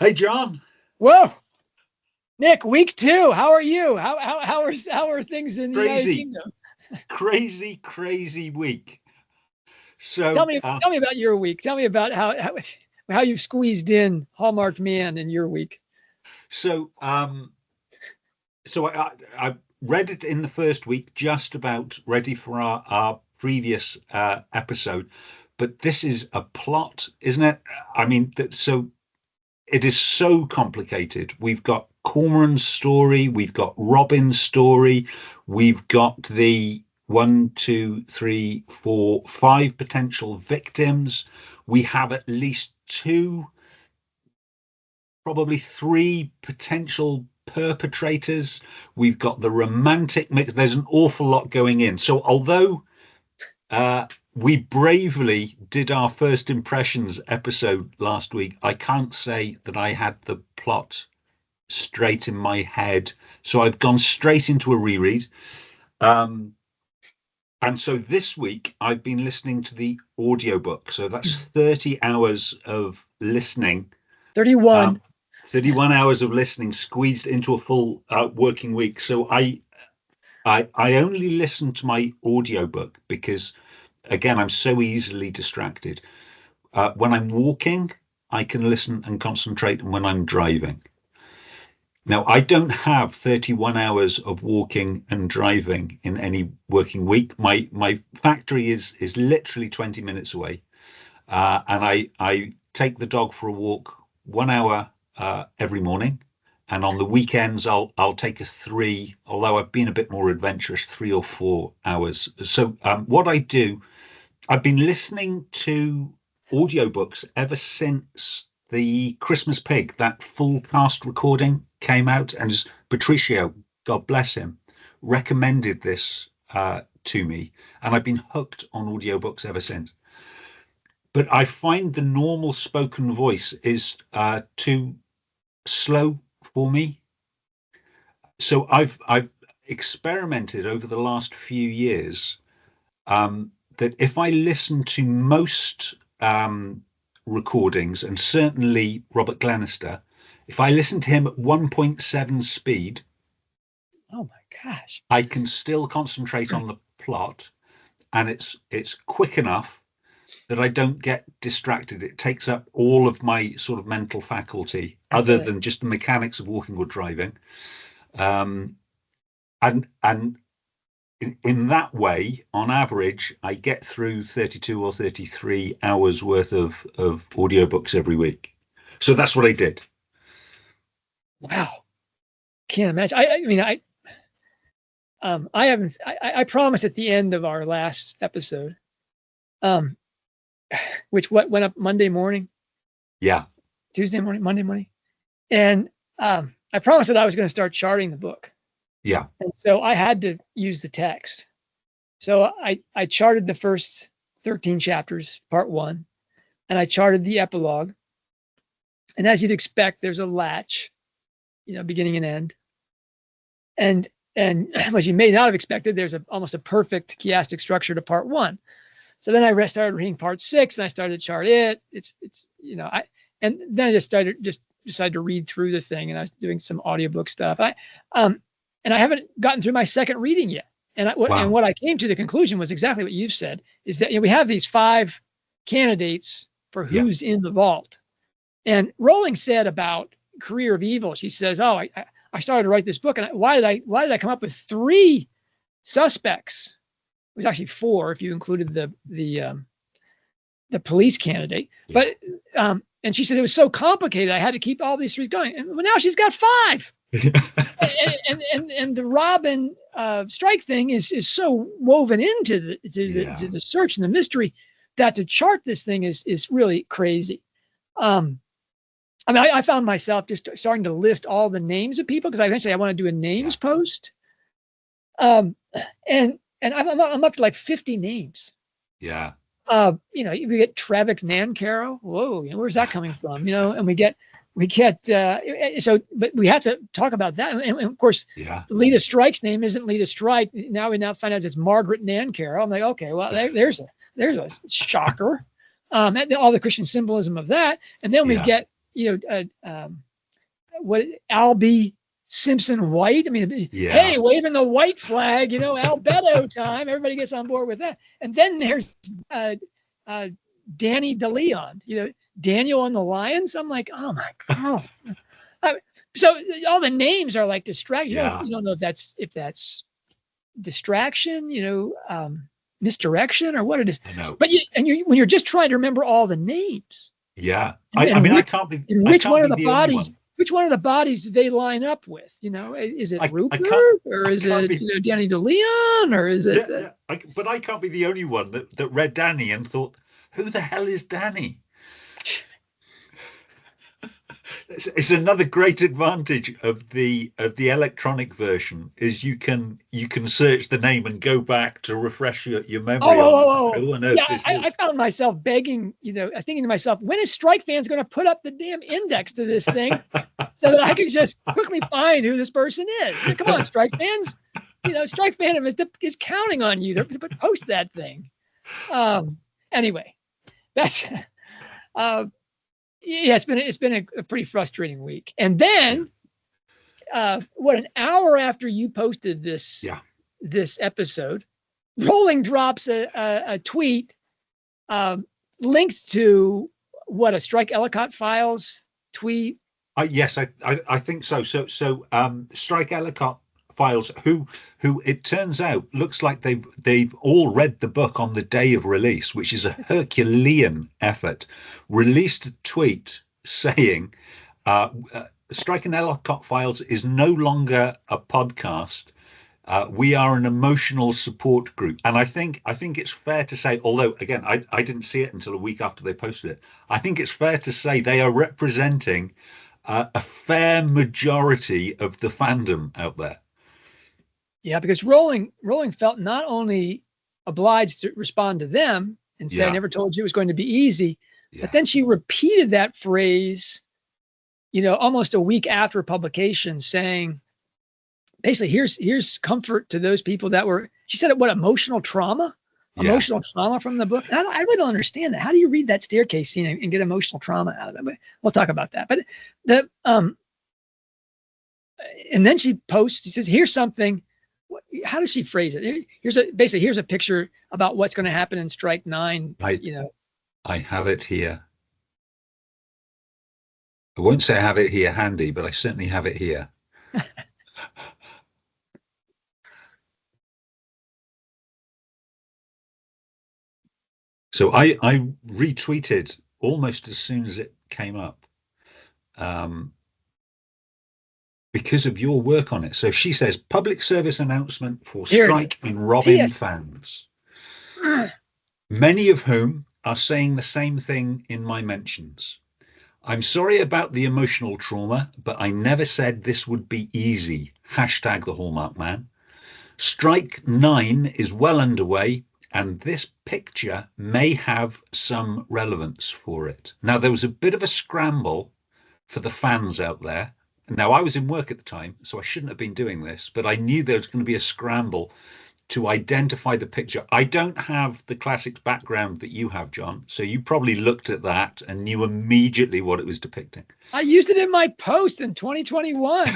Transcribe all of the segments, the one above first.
Hey, John. Whoa, Nick, week two. How are you? How are things in the United Crazy, Kingdom? crazy week. Tell So, me, tell me about your week. Tell me about how you've squeezed in Hallmarked Man in your week. so, um, I read it in the first week, just about ready for our previous episode. But this is a plot, isn't it? I mean, so it is so complicated. We've got Cormoran's story, we've got Robin's story, we've got the one, two, three, four, five potential victims. We have at least two, probably three potential perpetrators. We've got the romantic mix. There's an awful lot going in. So, although uh, we bravely did our first impressions episode last week, I can't say that I had the plot straight in my head. So I've gone straight into a reread. Um, and so this week I've been listening to the audiobook. So that's 30 hours of listening. 31. Um, 31 hours of listening squeezed into a full working week. So I only listen to my audiobook because, again, I'm so easily distracted. When I'm walking, I can listen and concentrate, and when I'm driving. Now, I don't have 31 hours of walking and driving in any working week. My factory is literally 20 minutes away, and I take the dog for a walk 1 hour every morning, and on the weekends I'll take a three. Although I've been a bit more adventurous, 3 or 4 hours. So what I do, I've been listening to audiobooks ever since the Christmas Pig, that full cast recording came out, and Patricio, God bless him, recommended this to me, and I've been hooked on audiobooks ever since. But I find the normal spoken voice is too slow for me. So I've experimented over the last few years, that if I listen to most recordings, and certainly Robert Glenister, if I listen to him at 1.7 speed, Oh my gosh. I can still concentrate on the plot, and it's quick enough that I don't get distracted. It takes up all of my sort of mental faculty, other than just the mechanics of walking or driving. Um, and in that way, on average, I get through 32 or 33 hours worth of audiobooks every week. So that's what I did. Wow. Can't imagine. I mean, I haven't, I promised at the end of our last episode, um, which went up Monday morning, Yeah. Tuesday morning, Monday morning. And I promised that I was going to start charting the book. Yeah. And so I had to use the text. So I charted the first 13 chapters, part one, and I charted the epilogue. And as you'd expect, there's a latch, beginning and end. And what you may not have expected, there's almost a perfect chiastic structure to part one. So then I started reading part six, and I started to chart it. And then I just decided to read through the thing, and I was doing some audiobook stuff. And I haven't gotten through my second reading yet. And what I came to the conclusion was exactly what you've said, is that we have these five candidates for who's in the vault. And Rowling said about Career of Evil, she says, "Oh, I started to write this book, and why did I come up with three suspects?" It was actually four if you included the police candidate. Yeah. But and she said it was so complicated, I had to keep all these three going. And now she's got five. and the Robin Strike thing is so woven into the search and the mystery that to chart this thing is really crazy. I mean, I found myself just starting to list all the names of people, because I want to do a names post. And I'm up to like 50 names. Yeah. We get Trevik Nancaro. Whoa, where's that coming from? And we get but we have to talk about that. And of course, Lita Strike's name isn't Lita Strike. Now we find out it's Margaret Nancaro. I'm like, okay, well, there's a shocker. And all the Christian symbolism of that. And then we get what Albie Simpson White. I mean, hey, waving the white flag, Albedo time. Everybody gets on board with that. And then there's Danny DeLeon, Daniel and the Lions. I'm like, oh my God. So all the names are like distraction. You don't know if that's distraction, misdirection or what it is. I know. But when you're just trying to remember all the names. Yeah. I can't be. Which one of the bodies? Which one of the bodies do they line up with? Is it Rupert or is it Danny DeLeon or is it? But I can't be the only one that read Danny and thought, who the hell is Danny? It's another great advantage of the electronic version is you can search the name and go back to refresh your memory. I found myself begging, thinking to myself, when is Strike Fans going to put up the damn index to this thing so that I can just quickly find who this person is? Come on, Strike Fans. Strike Fandom is counting on you to post that thing. Anyway, that's it's been a pretty frustrating week. And then an hour after you posted this episode, Rowling drops a tweet linked to a Strike-Ellacott files tweet. Yes, I think so. So Strike-Ellacott files who it turns out looks like they've all read the book on the day of release, which is a Herculean effort, released a tweet saying Strike-Ellacott Files is no longer a podcast. We are an emotional support group. And I think it's fair to say, although again I didn't see it until a week after they posted it, I think it's fair to say they are representing a fair majority of the fandom out there. Yeah, because Rowling felt not only obliged to respond to them and say, I never told you it was going to be easy, but then she repeated that phrase, almost a week after publication, saying, basically, here's comfort to those people that were, she said, emotional trauma? Emotional trauma from the book. I really don't understand that. How do you read that staircase scene and get emotional trauma out of it? But we'll talk about that. But and then she posts, she says, here's something. How does she phrase it? Here's a picture about what's going to happen in Strike 9. I have it here. I won't say I have it here handy, but I certainly have it here. So I retweeted almost as soon as it came up. Because of your work on it. So she says, public service announcement for Strike and Robin fans, many of whom are saying the same thing in my mentions. I'm sorry about the emotional trauma, but I never said this would be easy. Hashtag the Hallmark man. Strike 9 is well underway, and this picture may have some relevance for it. Now, there was a bit of a scramble for the fans out there. Now, I was in work at the time, so I shouldn't have been doing this, but I knew there was going to be a scramble to identify the picture. I don't have the classics background that you have, John, so you probably looked at that and knew immediately what it was depicting. I used it in my post in 2021.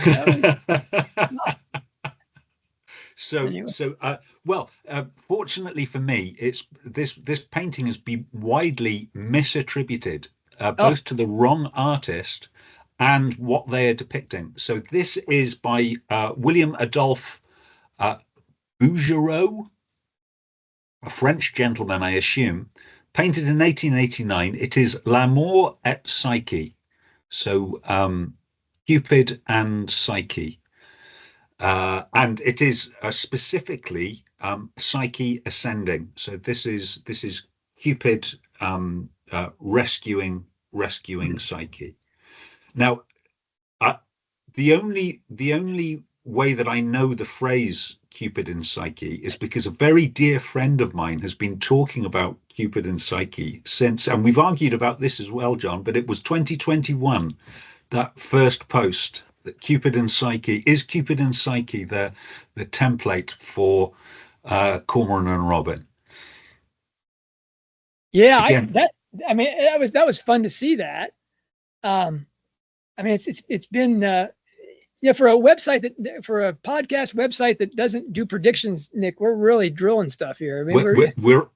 Fortunately for me, it's this painting has been widely misattributed, both to the wrong artist and what they are depicting. So this is by William Adolphe Bouguereau, a French gentleman, I assume, painted in 1889. It is L'amour et Psyche, so Cupid and Psyche. And it is specifically Psyche ascending. So this is Cupid rescuing Psyche. Now, the only way that I know the phrase Cupid and Psyche is because a very dear friend of mine has been talking about Cupid and Psyche since, and we've argued about this as well, John, but it was 2021, that first post, that Cupid and Psyche, is Cupid and Psyche the template for Cormoran and Robin? Yeah, again, that was fun to see that. I mean, it's been, for a website for a podcast website that doesn't do predictions, Nick, we're really drilling stuff here. I mean, we're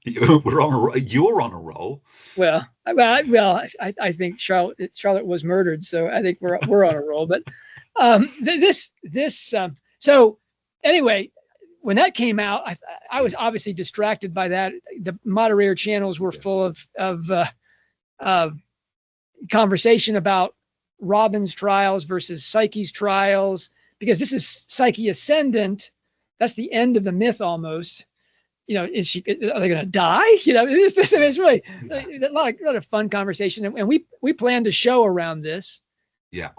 on a, you're on a roll. I think Charlotte was murdered, so I think we're on a roll. But so anyway, when that came out, I was obviously distracted by that. The moderator channels were full of conversation about Robin's trials versus Psyche's trials, because this is Psyche ascendant. That's the end of the myth almost. Are they going to die? It's really a lot of fun conversation, and we planned a show around this. Yeah.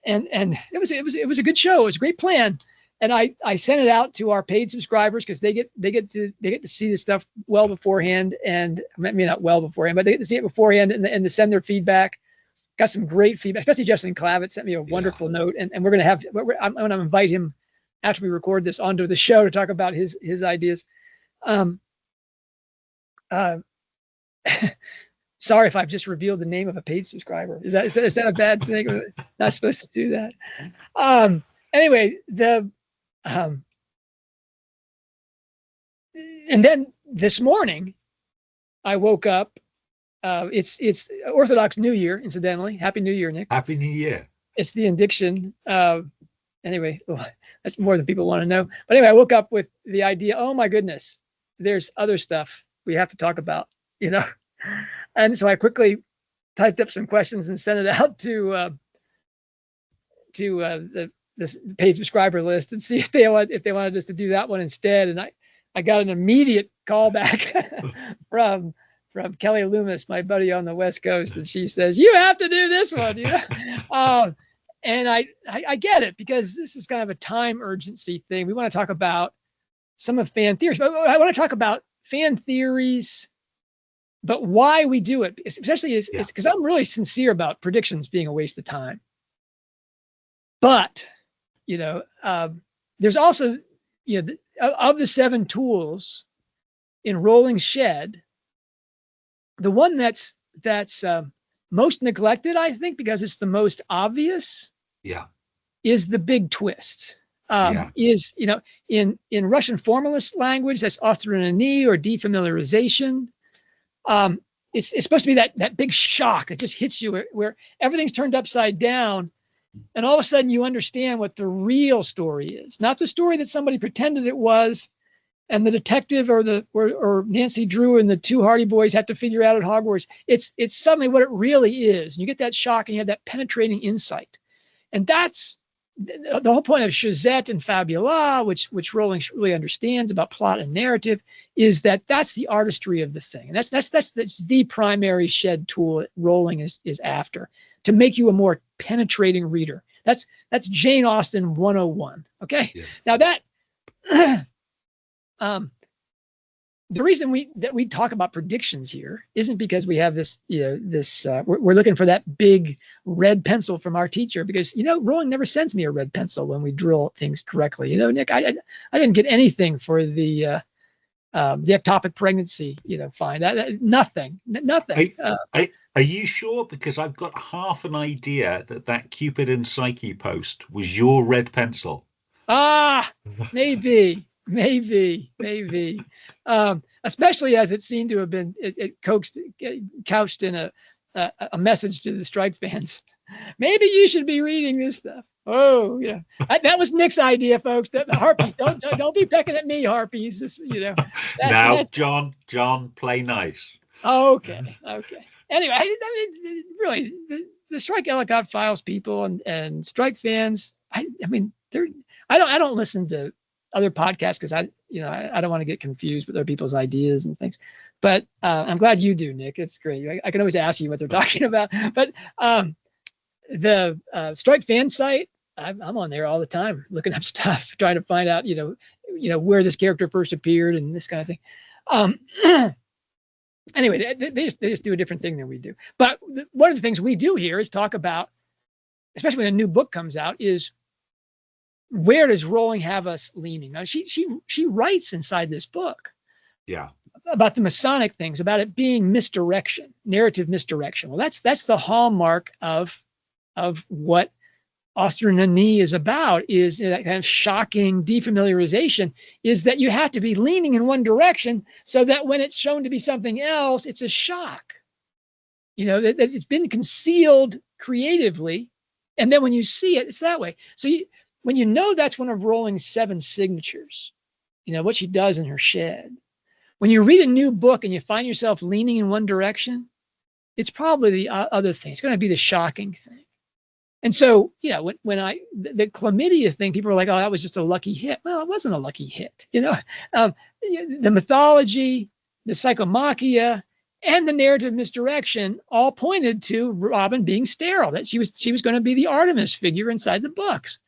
And it was a good show. It was a great plan, and I sent it out to our paid subscribers because they get to see this stuff well beforehand, and maybe not well beforehand, but they get to see it beforehand and to send their feedback. Got some great feedback, especially Justin Clavitt sent me a wonderful note, and we're going to I'm going to invite him after we record this onto the show to talk about his ideas. Sorry if I've just revealed the name of a paid subscriber. Is that a bad thing? Not supposed to do that. Anyway, and then this morning I woke up. It's Orthodox New Year, incidentally. Happy New Year, Nick. Happy New Year. It's the indiction. Anyway, that's more than people want to know. But anyway, I woke up with the idea, oh my goodness, there's other stuff we have to talk about, And so I quickly typed up some questions and sent it out to the paid subscriber list and see if they wanted us to do that one instead. And I got an immediate call back from Kelly Loomis, my buddy on the West Coast, and she says, "You have to do this one." And I get it, because this is kind of a time urgency thing. We want to talk about some of fan theories, but I want to talk about fan theories, but why we do it, especially is because I'm really sincere about predictions being a waste of time. But there's also of the 7 tools in Rowling's shed, the one that's most neglected, I think, because it's the most obvious, is the big twist. Is in Russian formalist language, that's Ostronomia or defamiliarization. It's supposed to be that big shock that just hits you where everything's turned upside down, and all of a sudden you understand what the real story is, not the story that somebody pretended it was, and the detective or Nancy Drew and the 2 Hardy Boys have to figure out at Hogwarts. It's suddenly what it really is. And you get that shock and you have that penetrating insight. And that's the whole point of Chazette and Fabula, which Rowling really understands about plot and narrative, is that's the artistry of the thing. And that's the primary shed tool that Rowling is after, to make you a more penetrating reader. That's Jane Austen 101. Okay. Yeah. Now that the reason we talk about predictions here isn't because we have this, we're looking for that big red pencil from our teacher, because, Rowling never sends me a red pencil when we drill things correctly. Nick, I didn't get anything for the ectopic pregnancy, find nothing. Are you sure? Because I've got half an idea that Cupid and Psyche post was your red pencil. Maybe. Especially as it seemed to have been couched in a message to the Strike fans. Maybe you should be reading this stuff. Oh, that was Nick's idea, folks. The Harpies, don't be pecking at me, Harpies. Now, John, play nice. Okay. Anyway, I mean, really, the Strike-Ellacott Files people and Strike fans. I don't listen to other podcasts because I don't want to get confused with other people's ideas and things. But I'm glad you do, Nick. It's great. I can always ask you what they're talking about. But the Strike fan site, I'm on there all the time looking up stuff, trying to find out, where this character first appeared and this kind of thing. Anyway, they just do a different thing than we do. But one of the things we do here is talk about, especially when a new book comes out, is where does Rowling have us leaning? Now, she writes inside this book, about the Masonic things, about it being misdirection, narrative misdirection. Well, that's the hallmark of of what Austrian is about, is that kind of shocking defamiliarization, is that you have to be leaning in one direction so that when it's shown to be something else, it's a shock. That it's been concealed creatively. And then when you see it, it's that way. So when that's one of Rowling's 7 signatures, what she does in her shed. When you read a new book and you find yourself leaning in one direction, it's probably the other thing. It's going to be the shocking thing. And so, when the chlamydia thing, people were like, oh, that was just a lucky hit. Well, it wasn't a lucky hit. The mythology, the psychomachia, and the narrative misdirection all pointed to Robin being sterile, that she was going to be the Artemis figure inside the books.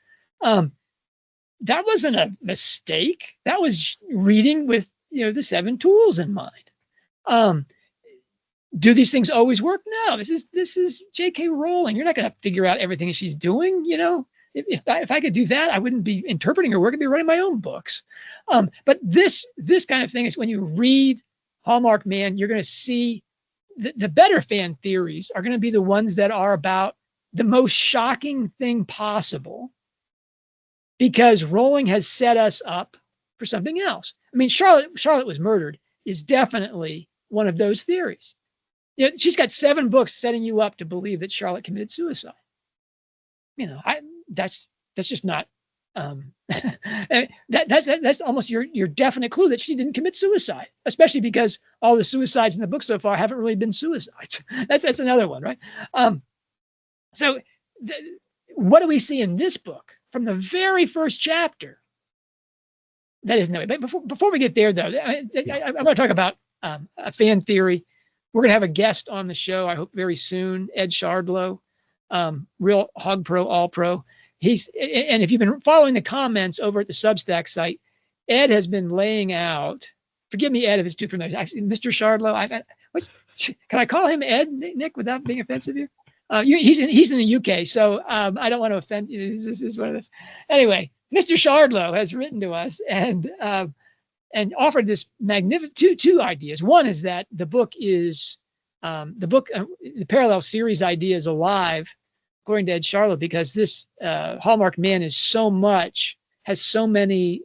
That wasn't a mistake. That was reading with, the 7 tools in mind. Do these things always work? No, this is J.K. Rowling. You're not going to figure out everything she's doing. If I could do that, I wouldn't be interpreting her work. I'd be writing my own books. But this kind of thing is, when you read Hallmark Man, you're going to see the better fan theories are going to be the ones that are about the most shocking thing possible, because Rowling has set us up for something else. I mean, Charlotte was murdered is definitely one of those theories. She's got 7 books setting you up to believe that Charlotte committed suicide. That's just not. That's almost your definite clue that she didn't commit suicide, especially because all the suicides in the book so far haven't really been suicides. That's another one, right? So what do we see in this book from the very first chapter? That is no. But before we get there, though, I want to talk about a fan theory. We're going to have a guest on the show, I hope very soon, Ed Shardlow, real Hog Pro, All Pro. And if you've been following the comments over at the Substack site, Ed has been laying out, forgive me, Ed, if it's too familiar, actually, Mr. Shardlow, can I call him Ed, Nick, without being offensive here? He's in the UK, so I don't want to offend you. This is one of those. Anyway, Mr. Shardlow has written to us and offered this magnificent two ideas. One is that the book is the parallel series idea is alive, according to Ed Shardlow, because this Hallmarked Man has so many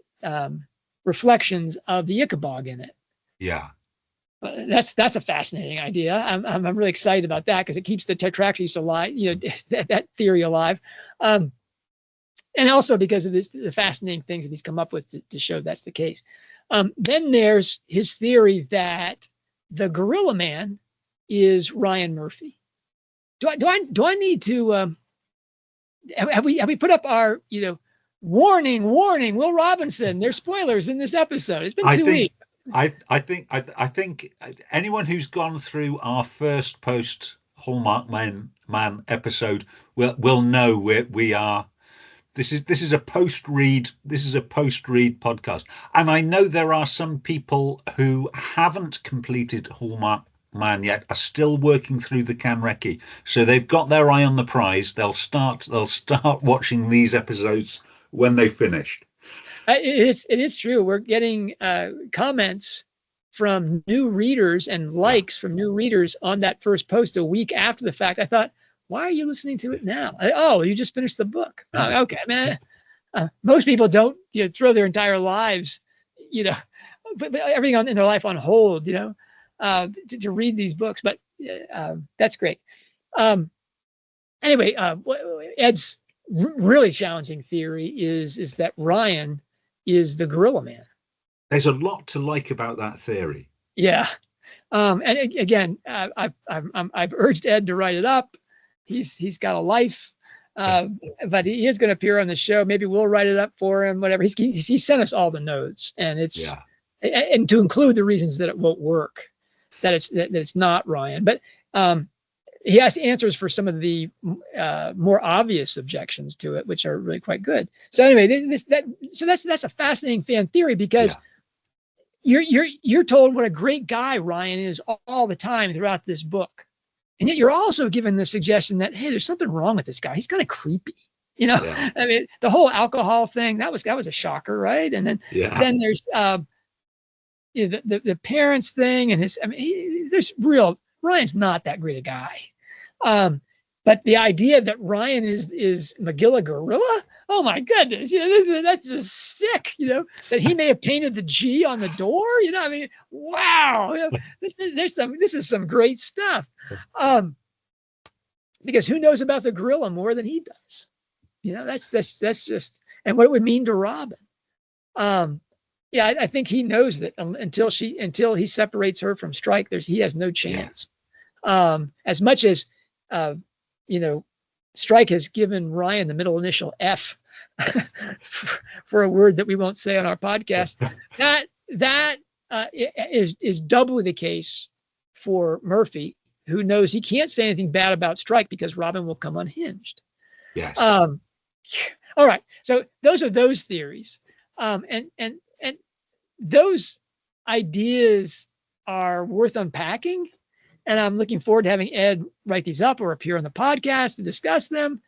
reflections of the Ichabod in it. Yeah. That's a fascinating idea. I'm really excited about that, because it keeps the Tetractys alive, that theory alive. And also because of the fascinating things that he's come up with to show that's the case. Then there's his theory that the Gorilla Man is Ryan Murphy. Do I need to have we put up our warning Will Robinson, there's spoilers in this episode. It's been 2 weeks. I think anyone who's gone through our first post Hallmark Man episode will know where we are. This is a post-read podcast, and I know there are some people who haven't completed Hallmark Man yet, are still working through the Kanreki, so they've got their eye on the prize. They'll start watching these episodes when they've finished. It is true. We're getting comments from new readers and likes from new readers on that first post a week after the fact. I thought, why are you listening to it now? Oh, you just finished the book. Oh, okay, man. Most people don't throw their entire lives, put everything in their life on hold, to read these books. But that's great. Anyway, Ed's really challenging theory is that Ryan is the Gorilla Man. There's a lot to like about that theory. Yeah. And again, I've urged Ed to write it up. He's got a life, but he is going to appear on the show. Maybe we'll write it up for him, whatever. He sent us all the notes, and and to include the reasons that it won't work, that it's not Ryan. But he has answers for some of the more obvious objections to it, which are really quite good. So anyway, that's a fascinating fan theory, because you're told what a great guy Ryan is all the time throughout this book. And yet you're also given the suggestion that, hey, there's something wrong with this guy. He's kind of creepy. I mean, the whole alcohol thing, that was a shocker, right? And then there's the parents thing, and Ryan's not that great a guy. But the idea that Ryan is Magilla Gorilla, oh my goodness, that's just sick. That he may have painted the G on the door. I mean, wow, this is some great stuff. Because who knows about the gorilla more than he does? That's just, and what it would mean to Robin. I think he knows that until he separates her from Strike, he has no chance. Yeah. As much as Strike has given Ryan the middle initial F for a word that we won't say on our podcast. That is doubly the case for Murphy, who knows he can't say anything bad about Strike because Robin will come unhinged. Yes. All right. So those are those theories, and those ideas are worth unpacking. And I'm looking forward to having Ed write these up or appear on the podcast to discuss them.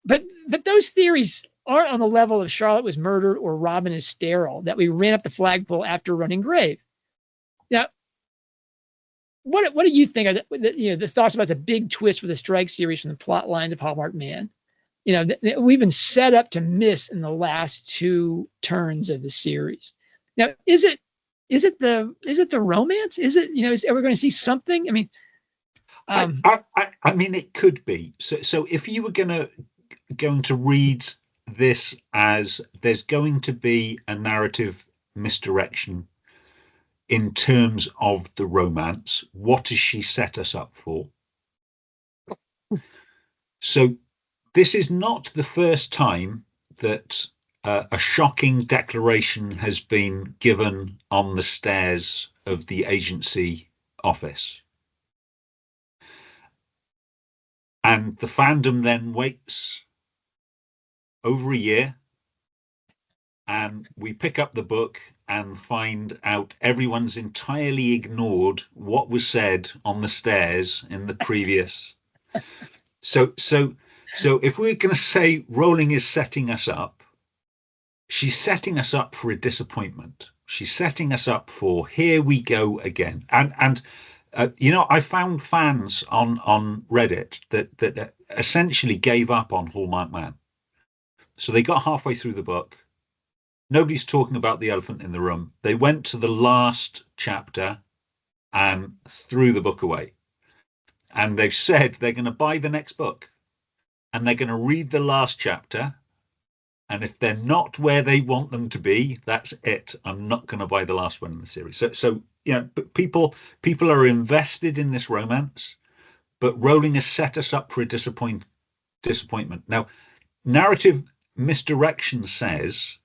But those theories aren't on the level of Charlotte was murdered or Robin is sterile that we ran up the flagpole after Running Grave. Now, what do you think are the thoughts about the big twist with the Strike series from the plot lines of Hallmarked Man? We've been set up to miss in the last two turns of the series. Now, is it the romance? Is it, are we going to see something? I mean, I mean, it could be. So if you were going to read this as there's going to be a narrative misdirection in terms of the romance, what does she set us up for? So this is not the first time that a shocking declaration has been given on the stairs of the agency office. And the fandom then waits over a year, and we pick up the book and find out everyone's entirely ignored what was said on the stairs in the previous. So if we're going to say Rowling is setting us up, she's setting us up for a disappointment. She's setting us up for here we go again. And I found fans on Reddit that essentially gave up on Hallmarked Man. So they got halfway through the book. Nobody's talking about the elephant in the room. They went to the last chapter and threw the book away. And they've said they're going to buy the next book and they're going to read the last chapter. And if they're not where they want them to be, that's it. I'm not going to buy the last one in the series. So but people are invested in this romance, but Rowling has set us up for a disappointment. Now, narrative misdirection says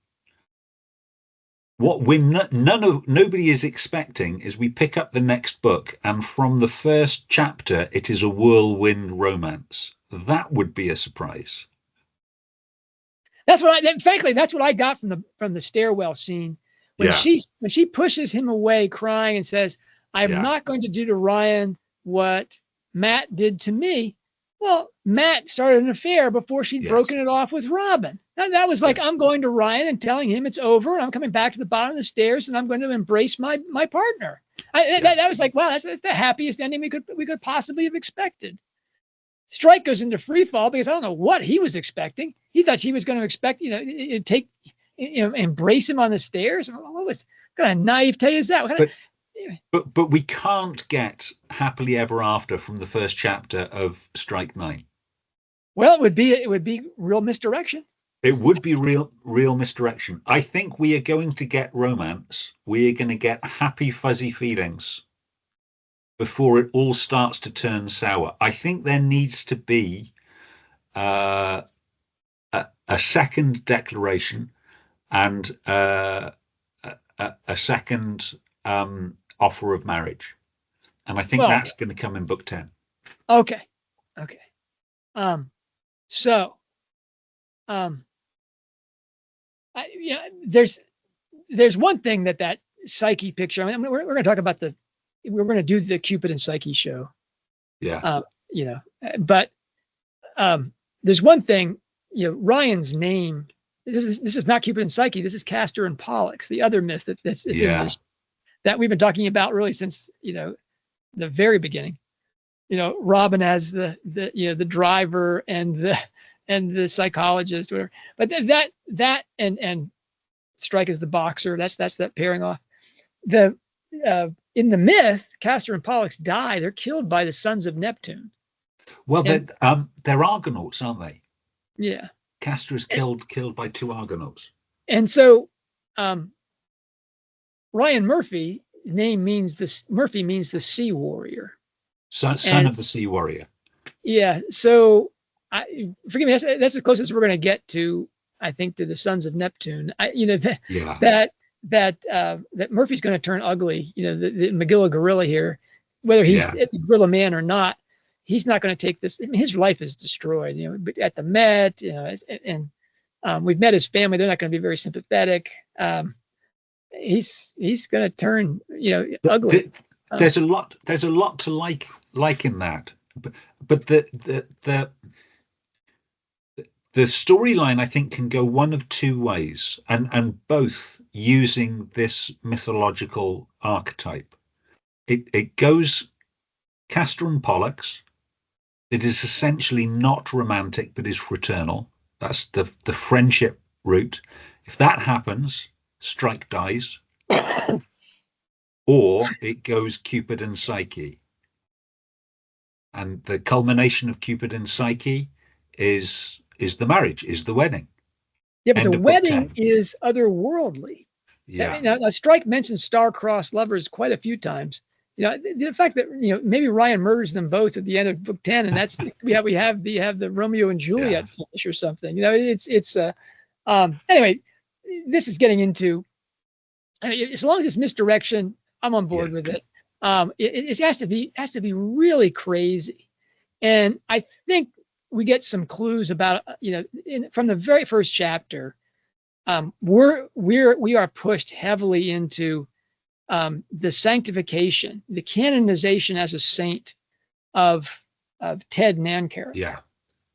what nobody is expecting is we pick up the next book and from the first chapter it is a whirlwind romance. That would be a surprise. Frankly, that's what I got from the stairwell scene when she pushes him away crying and says, I'm not going to do to Ryan what Matt did to me. Well, Matt started an affair before she'd broken it off with Robin. And that was like, I'm going to Ryan and telling him it's over. And I'm coming back to the bottom of the stairs and I'm going to embrace my partner. That was like, wow, that's the happiest ending we could possibly have expected. Strike goes into free fall because I don't know what he was expecting. He thought she was going to expect, embrace him on the stairs. What kind of naivete is that? But we can't get happily ever after from the first chapter of Strike 9. Well, it would be real misdirection. It would be real misdirection. I think we are going to get romance. We are going to get happy, fuzzy feelings before it all starts to turn sour. I think there needs to be a second declaration and a second offer of marriage. And I think that's going to come in book 10. Okay. There's one thing that Psyche picture. I mean, we're going to talk about we're going to do the Cupid and Psyche show. Yeah. But there's one thing, Ryan's name. This is not Cupid and Psyche. This is Castor and Pollux, the other myth that's that we've been talking about really since the very beginning. Robin as the driver and the psychologist, whatever. But that and Strike as the boxer. That's that pairing off. The in the myth, Castor and Pollux die. They're killed by the sons of Neptune. Well, they're Argonauts, aren't they? Yeah. Castor is killed by two Argonauts. And so Ryan Murphy means the sea warrior. Son of the sea warrior. Yeah. So forgive me, that's as close as we're going to get to, I think, to the sons of Neptune. That Murphy's going to turn ugly. The Megillah gorilla here, whether he's the gorilla man or not, he's not going to take this. I mean, his life is destroyed. At the Met, and we've met his family. They're not going to be very sympathetic. He's going to turn ugly. There's a lot to like in that, but the storyline, I think, can go one of two ways, and both using this mythological archetype. It goes Castor and Pollux. It is essentially not romantic, but is fraternal. That's the friendship route. If that happens, Strike dies. Or it goes Cupid and Psyche. And the culmination of Cupid and Psyche is the marriage, is the wedding. Yeah, but the wedding is otherworldly. Yeah. Now, Strike mentions star-crossed lovers quite a few times. The fact that maybe Ryan murders them both at the end of book 10, and that's we have the Romeo and Juliet finish or something. It's anyway. This is getting into. I mean, as long as it's misdirection, I'm on board with it. It has to be really crazy, and I think we get some clues about from the very first chapter. We are pushed heavily into the sanctification, the canonization as a saint of Ted Nancaro,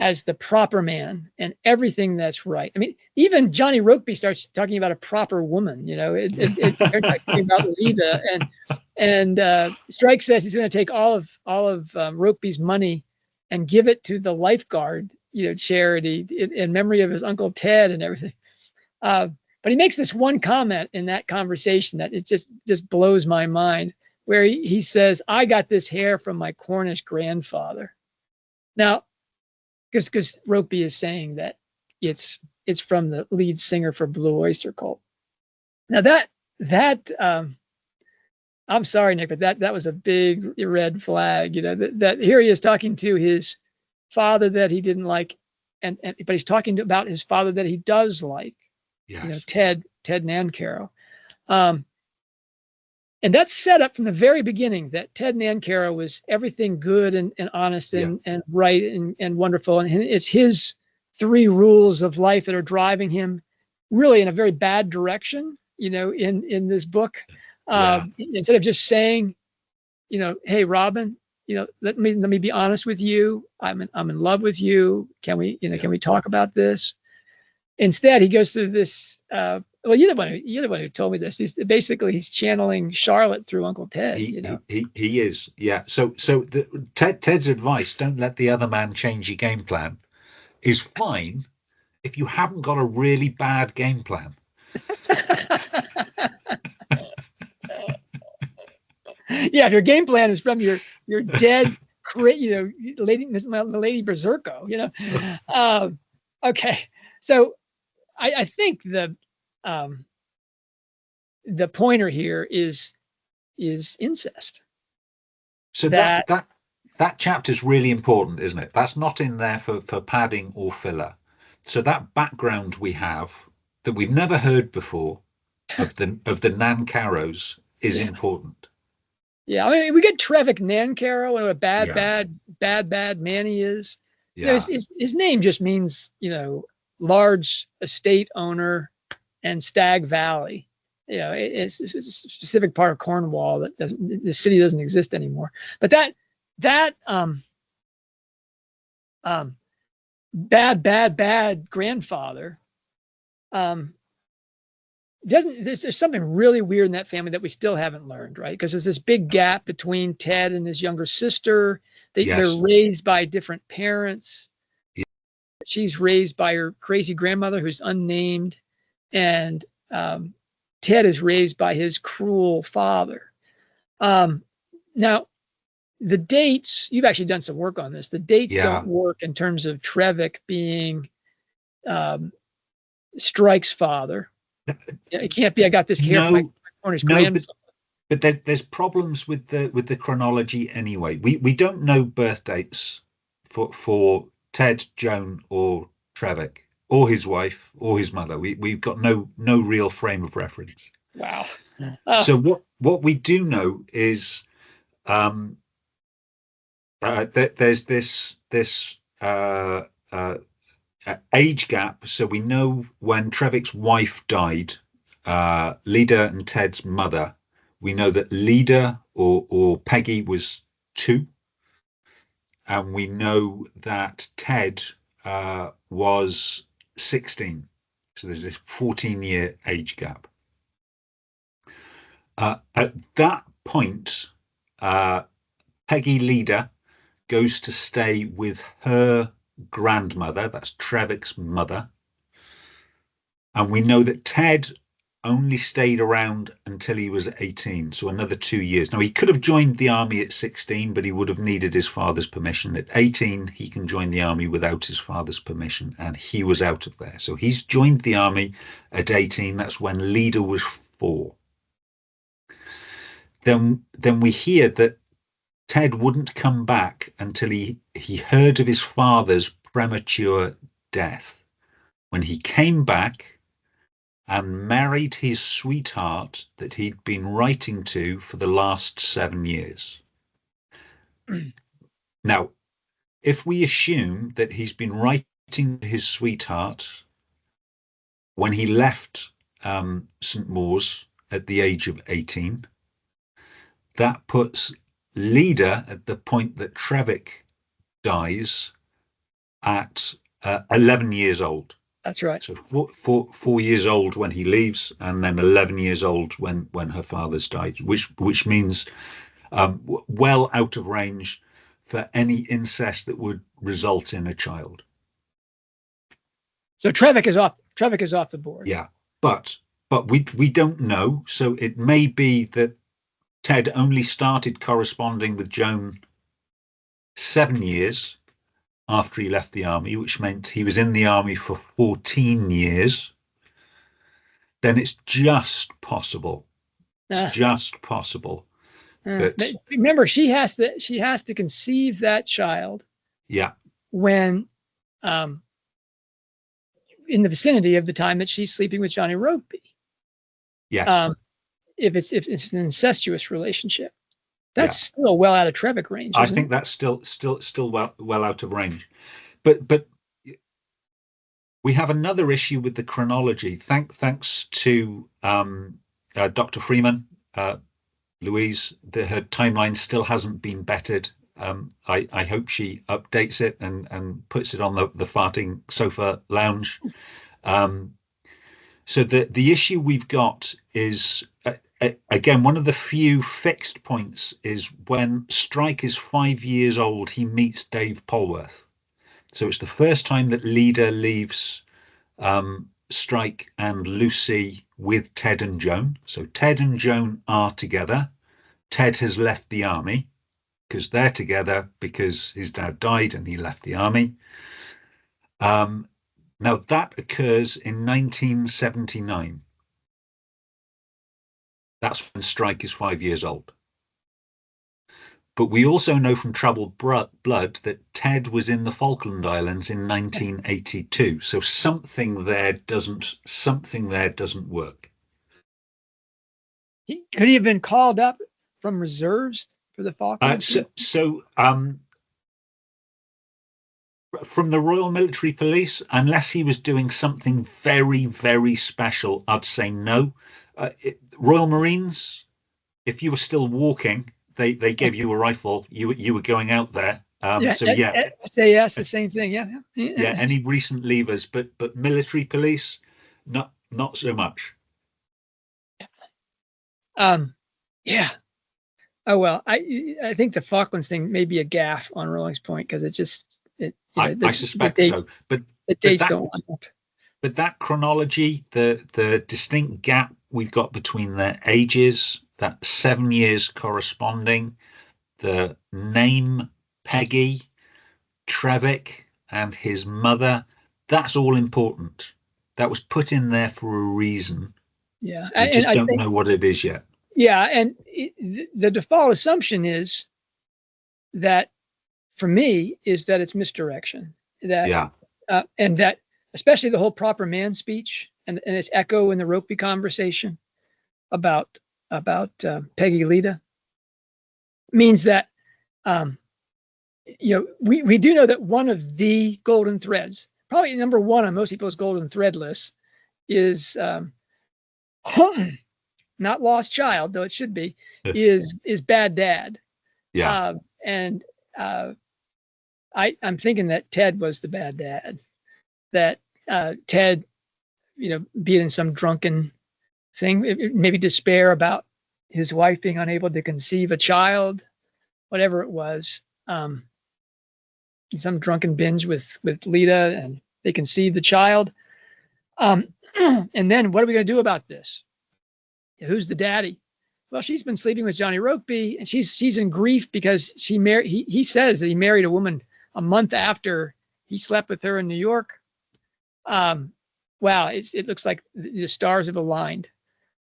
as the proper man and everything that's right. I mean, even Johnny Rokeby starts talking about a proper woman. They're talking about Lita, and Strike says he's going to take all of Rokeby's money and give it to the lifeguard, charity in memory of his Uncle Ted and everything. But he makes this one comment in that conversation that it just blows my mind, where he says, "I got this hair from my Cornish grandfather." Now, because Rokeby is saying that it's from the lead singer for Blue Oyster Cult. Now that I'm sorry, Nick, but that was a big red flag. That here he is talking to his father that he didn't like, but he's talking about his father that he does like. Yes. Ted Nancaro. And that's set up from the very beginning that Ted Nancaro was everything good and honest and right and wonderful. And it's his 3 rules of life that are driving him really in a very bad direction, in this book. Instead of just saying, hey, Robin, let me be honest with you. I'm in love with you. Can we talk about this? Instead, he goes through this. Well, you're the one who told me this. He's channeling Charlotte through Uncle Ted. He is. Yeah. So Ted's advice, don't let the other man change your game plan, is fine if you haven't got a really bad game plan. Yeah, if your game plan is from your dead, lady Berserko. Okay, so. I think the pointer here is incest. So that chapter is really important, isn't it? That's not in there for padding or filler. So that background we have that we've never heard before of the Nancaros is important. Yeah, I mean, we get Trevik Nancaro and what a bad man he is. Yeah, his name just means large estate owner and Stag Valley. It's a specific part of Cornwall that the city doesn't exist anymore. But that bad grandfather there's something really weird in that family that we still haven't learned, right? Because there's this big gap between Ted and his younger sister. They're Yes. raised by different parents. Yeah. She's raised by her crazy grandmother, who's unnamed, and Ted is raised by his cruel father. Now, the dates, you've actually done some work on this. The dates Yeah. don't work in terms of Trevick being Strike's father. It can't be. I got this care from my corner's grandfather. But there's problems with the chronology anyway. We don't know birth dates for Ted, Joan, or Trevick, or his wife, or his mother. We've got no real frame of reference. Wow. So what we do know is that there's this age gap. So we know when Trevick's wife died, Leda and Ted's mother, we know that Leda or Peggy was 2, and we know that Ted was 16. So there's this 14-year age gap. At that point, Peggy Leda goes to stay with her grandmother, that's Trevick's mother. And we know that Ted only stayed around until he was 18, so another 2 years. Now, he could have joined the army at 16, but he would have needed his father's permission. At 18, he can join the army without his father's permission, and he was out of there. So he's joined the army at 18. That's when Leda was 4. Then we hear that Ted wouldn't come back until he heard of his father's premature death. When he came back and married his sweetheart that he'd been writing to for the last 7 years. Now, if we assume that he's been writing to his sweetheart when he left St. Maur's at the age of 18, that puts Leda at the point that Trevick dies at 11 years old. That's right. So 4 years old when he leaves, and then 11 years old when her father's died, which means well out of range for any incest that would result in a child. So Trevick is off. Trevick is off the board. Yeah, but we don't know. So it may be that Ted only started corresponding with Joan 7 years after he left the army, which meant he was in the army for 14 years. Then it's just possible. It's just possible. But remember, she has to conceive that child. Yeah. When in the vicinity of the time that she's sleeping with Johnny Roby. Yes. If it's an incestuous relationship, that's still well out of Trevick range. I think that's still well out of range. But we have another issue with the chronology. Thanks to Dr. Freeman, Louise, her timeline still hasn't been bettered. I hope she updates it and puts it on the farting sofa lounge. So the issue we've got is, again, one of the few fixed points is when Strike is 5 years old, he meets Dave Polwarth. So it's the first time that Leda leaves Strike and Lucy with Ted and Joan. So Ted and Joan are together. Ted has left the army because they're together because his dad died and he left the army. Now that occurs in 1979. That's when Strike is 5 years old. But we also know from Troubled Blood that Ted was in the Falkland Islands in 1982. So something there doesn't work. Could he have been called up from reserves for the Falklands? From the Royal Military Police, unless he was doing something very, very special, I'd say no. Royal Marines, if you were still walking, they gave you a rifle. You were going out there. SAS, the same thing. Yeah. Any recent leavers, but military police, not so much. Yeah. Oh well, I think the Falklands thing may be a gaffe on Rowling's point, because it's just I suspect so, but the dates don't line up. But that chronology, the distinct gap we've got between their ages, that 7 years corresponding, the name Peggy, Trevick, and his mother, that's all important. That was put in there for a reason. Yeah, We just don't know what it is yet. Yeah, and the default assumption is that, for me, is that it's misdirection. That and that, especially the whole proper man speech and its echo in the Rokeby conversation about Peggy Lita, means that we do know that one of the golden threads, probably number one on most people's golden thread list, is not lost child, though it should be, is bad dad. Yeah. And I'm thinking that Ted was the bad dad. That Ted, be it in some drunken thing, maybe despair about his wife being unable to conceive a child, whatever it was, some drunken binge with Lita, and they conceived the child. And then what are we going to do about this? Who's the daddy? Well, she's been sleeping with Johnny Rokeby, and she's in grief because she married. He says that he married a woman a month after he slept with her in New York. Wow, it looks like the stars have aligned.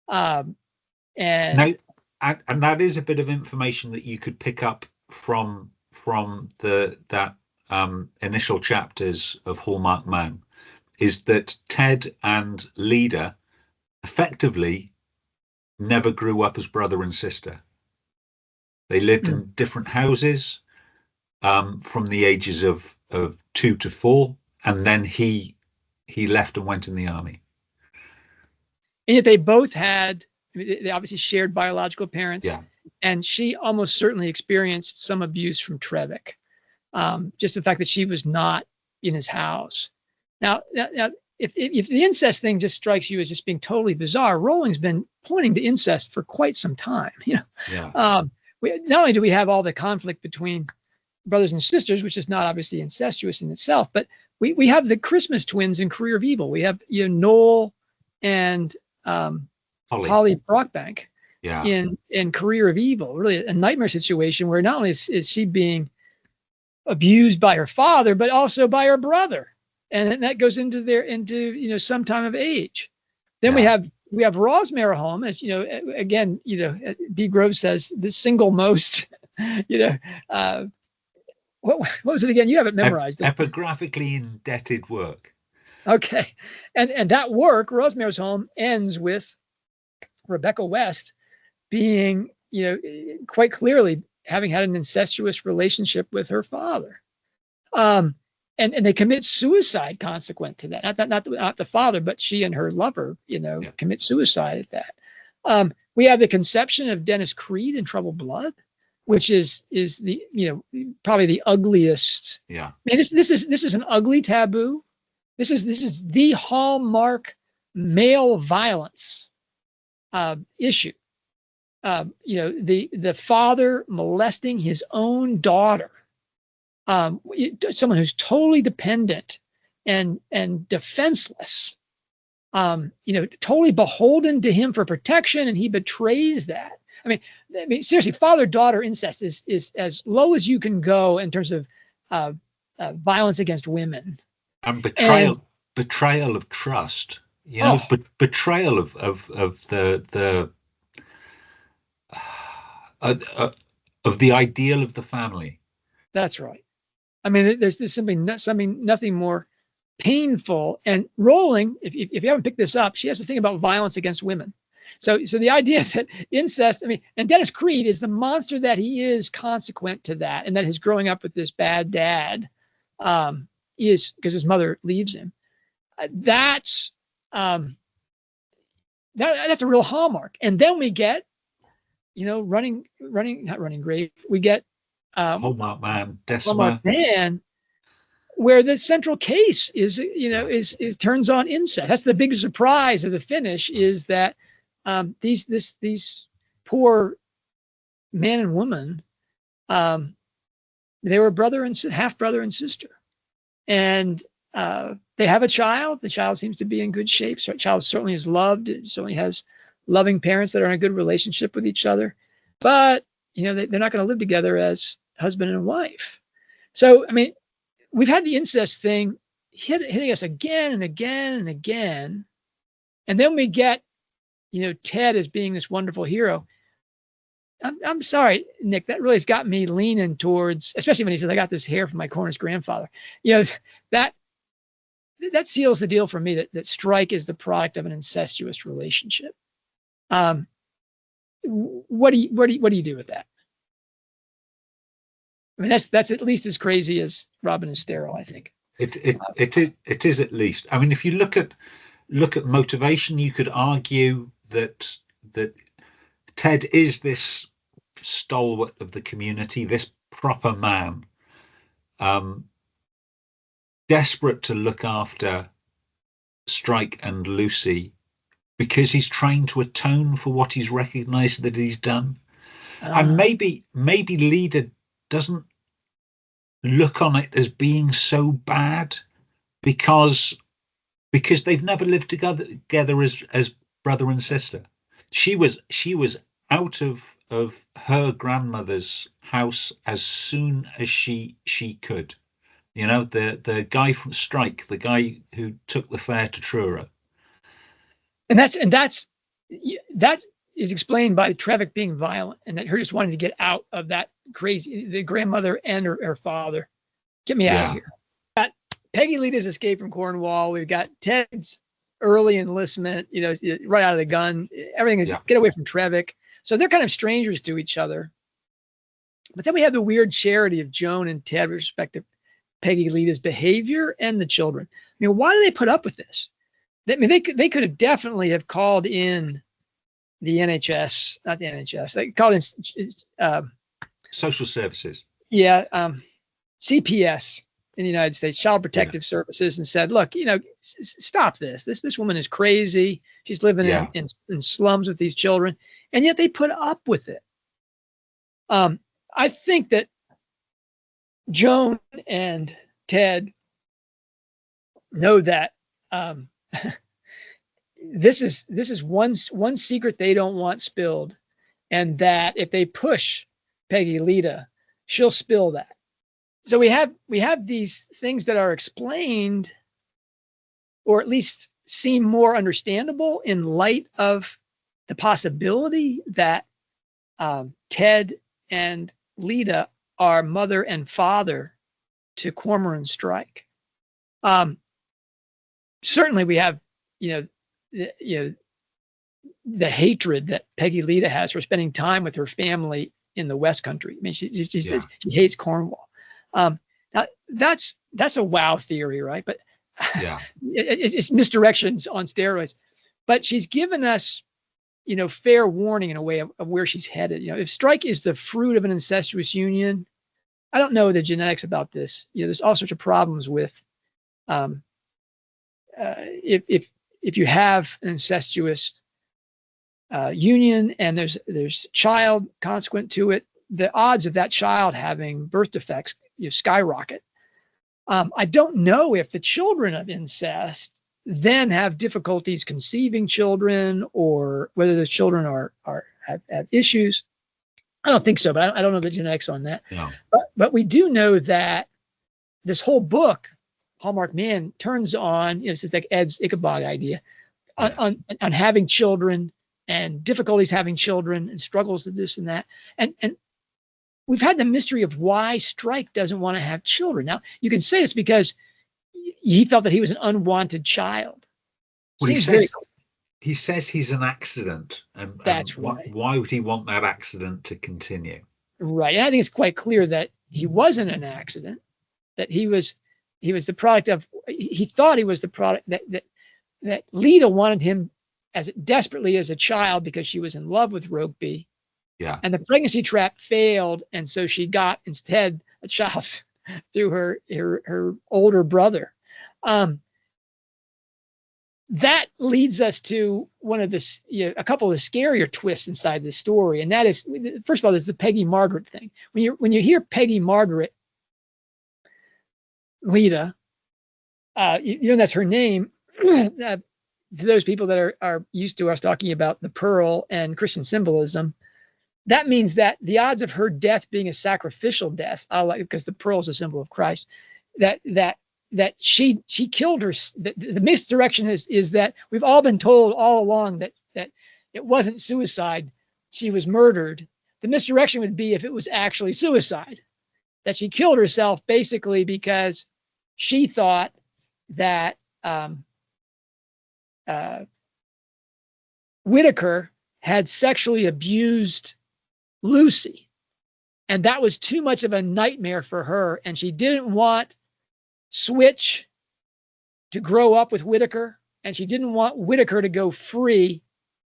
And that is a bit of information that you could pick up from that initial chapters of Hallmarked Man, is that Ted and Lida effectively never grew up as brother and sister. They lived in different houses from the ages of 2 to 4, and then he left and went in the army. And yet they both they obviously shared biological parents. Yeah. And she almost certainly experienced some abuse from Trevick. Just the fact that she was not in his house. Now, if the incest thing just strikes you as just being totally bizarre, Rowling's been pointing to incest for quite some time. Yeah. Not only do we have all the conflict between brothers and sisters, which is not obviously incestuous in itself, but we have the Christmas twins in Career of Evil. We have Noel and Holly Brockbank in Career of Evil. Really a nightmare situation where not only is she being abused by her father, but also by her brother. And that goes into some time of age. Then we have Rosemary home, as again, B. Grove says the single most, what was it again? You have it memorized. Epigraphically indebted work. Okay. And that work, Rosemary's Home, ends with Rebecca West being, quite clearly having had an incestuous relationship with her father. And they commit suicide consequent to that. Not the father, but she and her lover, commit suicide at that. We have the conception of Dennis Creed in Troubled Blood, which is the probably the ugliest. Yeah. I mean, this is an ugly taboo. This is the hallmark male violence issue. The father molesting his own daughter. Someone who's totally dependent and defenseless, totally beholden to him for protection, and he betrays that. I mean, seriously, father-daughter incest is as low as you can go in terms of violence against women. And betrayal of trust. Betrayal of the ideal of the family. That's right. I mean, there's simply nothing more painful. And Rowling, if you haven't picked this up, she has a thing about violence against women. So the idea that incest, and Dennis Creed is the monster that he is consequent to that, and that his growing up with this bad dad is because his mother leaves him. That's a real hallmark. And then we get, not running grave. We get Hallmarked Man, Hallmarked Man, where the central case is turns on incest. That's the big surprise of the finish, is that these poor man and woman, they were brother and half brother and sister, and they have a child. The child seems to be in good shape. So the child certainly is loved. It certainly has loving parents that are in a good relationship with each other. But they're not going to live together as husband and wife. So I mean, we've had the incest thing hitting us again and again and again, and then we get Ted as being this wonderful hero. I'm sorry, Nick, that really has got me leaning towards, especially when he says, I got this hair from my Cornish grandfather. That seals the deal for me that Strike is the product of an incestuous relationship. What do you do with that? I mean, that's at least as crazy as Robin is sterile, I think. It is at least. I mean, if you look at motivation, you could argue that Ted is this stalwart of the community, this proper man, desperate to look after Strike and Lucy because he's trying to atone for what he's recognized that he's done. And maybe Leda doesn't look on it as being so bad because they've never lived together as brother and sister. She was out of her grandmother's house as soon as she could. The guy from Strike, the guy who took the fare to Truro. And that is explained by Trevick being violent and that her just wanting to get out of that crazy, the grandmother and her father. Get me out of here. We've got Peggy Leda's escape from Cornwall. We've got Ted's early enlistment, right out of the gun. Everything is get away from Trevick. So they're kind of strangers to each other. But then we have the weird charity of Joan and Ted with respect to Peggy Leda's behavior and the children. I mean, why do they put up with this? I mean, they could have definitely have called in the NHS, not the NHS. They called in social services. Yeah, CPS in the United States, Child Protective Services, and said, "Look, stop this. This woman is crazy. She's living in slums with these children, and yet they put up with it." I think that Joan and Ted know that this is one secret they don't want spilled, and that if they push Peggy Leda, she'll spill that. So we have these things that are explained, or at least seem more understandable in light of the possibility that Ted and Leda are mother and father to Cormoran Strike. Certainly, we have the hatred that Peggy Leda has for spending time with her family in the West Country. I mean, she hates Cornwall. Now that's a wow theory, right? But it's misdirections on steroids. But she's given us, fair warning in a way of where she's headed. If Strike is the fruit of an incestuous union, I don't know the genetics about this. There's all sorts of problems with if you have an incestuous union and there's child consequent to it, the odds of that child having birth defects skyrocket. I don't know if the children of incest then have difficulties conceiving children, or whether the children have issues. I don't think so, but I don't know the genetics on that. No. But we do know that this whole book, Hallmarked Man, turns on, it's like Ed's Ichabod idea on having children and difficulties having children and struggles with this and that. And we've had the mystery of why Strike doesn't want to have children. Now, you can say it's because he felt that he was an unwanted child. Well, he says he's an accident. And that's right. Why would he want that accident to continue? Right. And I think it's quite clear that he wasn't an accident, that he was the product of, he thought he was the product that Leda wanted him as desperately as a child because she was in love with Rokeby. Yeah. And the pregnancy trap failed. And so she got instead a child through her older brother. that leads us to one of the, a couple of the scarier twists inside the story, and that is, first of all, there's the Peggy Margaret thing. When you hear Peggy Margaret, Lita, that's her name. To those people that are used to us talking about the pearl and Christian symbolism, that means that the odds of her death being a sacrificial death, because the pearl is a symbol of Christ, that she killed her. The misdirection is that we've all been told all along that it wasn't suicide, she was murdered. The misdirection would be if it was actually suicide, that she killed herself basically because she thought that Whitaker had sexually abused Lucy, and that was too much of a nightmare for her, and she didn't want Switch to grow up with Whitaker, and she didn't want Whitaker to go free,